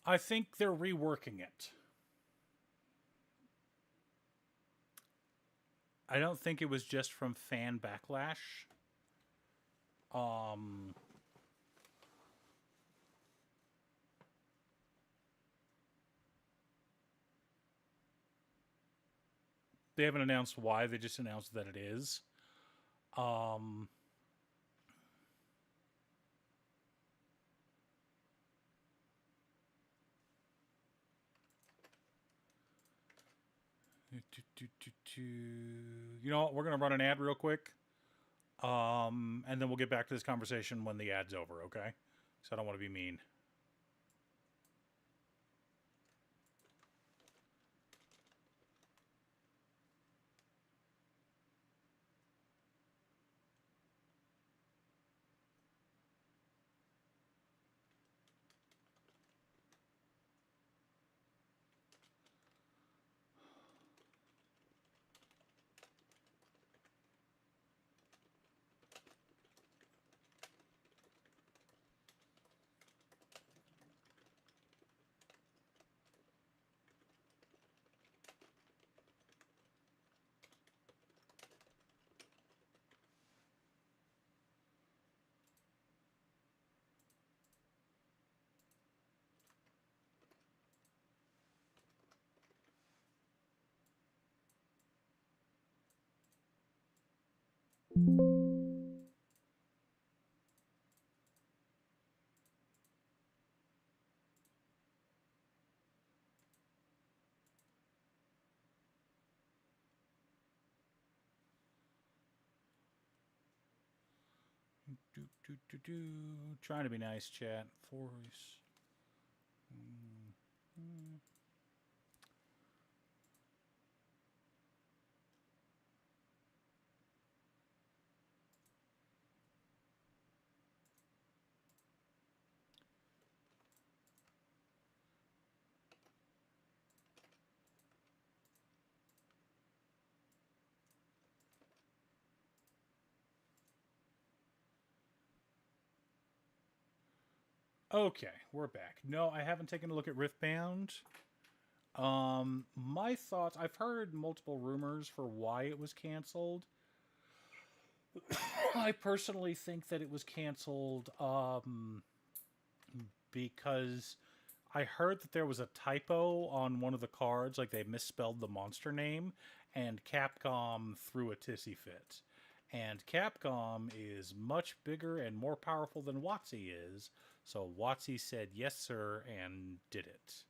I think they're reworking it. I don't think it was just from fan backlash. Um, they haven't announced why. They just announced that it is. Um, you know what? We're gonna run an ad real quick. And then we'll get back to this conversation when the ad's over, okay? So I don't want to be mean. Trying to be nice, chat. Force. Okay, we're back. No, I haven't taken a look at Riftbound. My thoughts, I've heard multiple rumors for why it was canceled. I personally think that it was canceled because I heard that there was a typo on one of the cards, like they misspelled the monster name, and Capcom threw a tissy fit. And Capcom is much bigger and more powerful than WotC is, so WotC said yes, sir, and did it.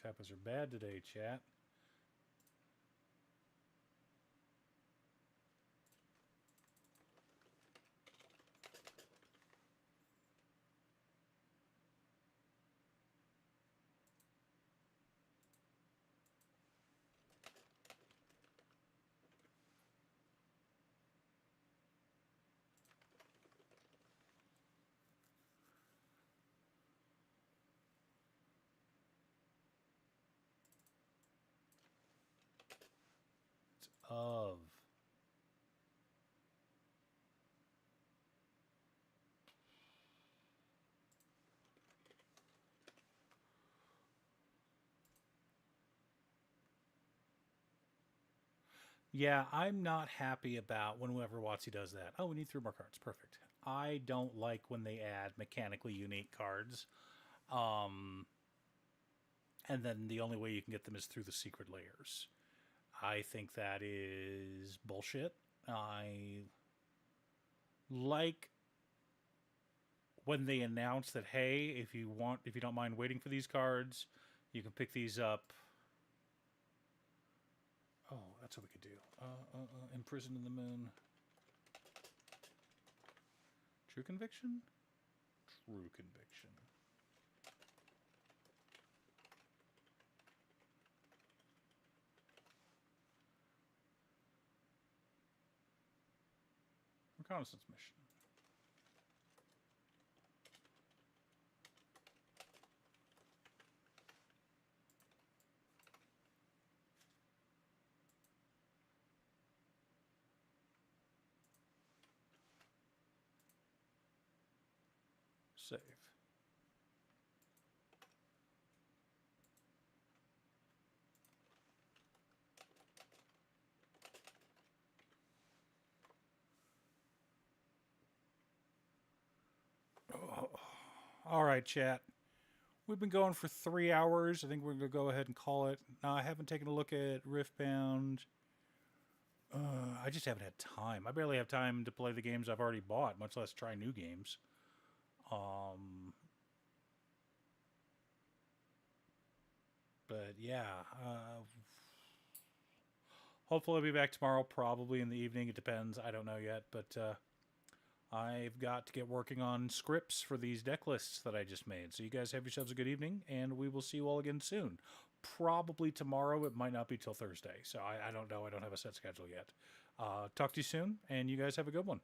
typos are bad today, chat. It's of. Yeah, I'm not happy about whenever WotC does that. Oh, we need 3 more cards. Perfect. I don't like when they add mechanically unique cards. And then the only way you can get them is through the secret layers. I think that is bullshit. I like when they announce that, hey, if you don't mind waiting for these cards, you can pick these up. Oh, that's what we could do. Imprisoned in the Moon. True Conviction? True Conviction. Reconnaissance mission. Save. Oh. All right, chat. We've been going for 3 hours. I think we're going to go ahead and call it. I haven't taken a look at Riftbound. I just haven't had time. I barely have time to play the games I've already bought, much less try new games. But yeah, hopefully I'll be back tomorrow, probably in the evening. It depends. I don't know yet, but I've got to get working on scripts for these deck lists that I just made. So you guys have yourselves a good evening, and we will see you all again soon. Probably tomorrow. It might not be till Thursday. So I don't know. I don't have a set schedule yet. Talk to you soon, and you guys have a good one.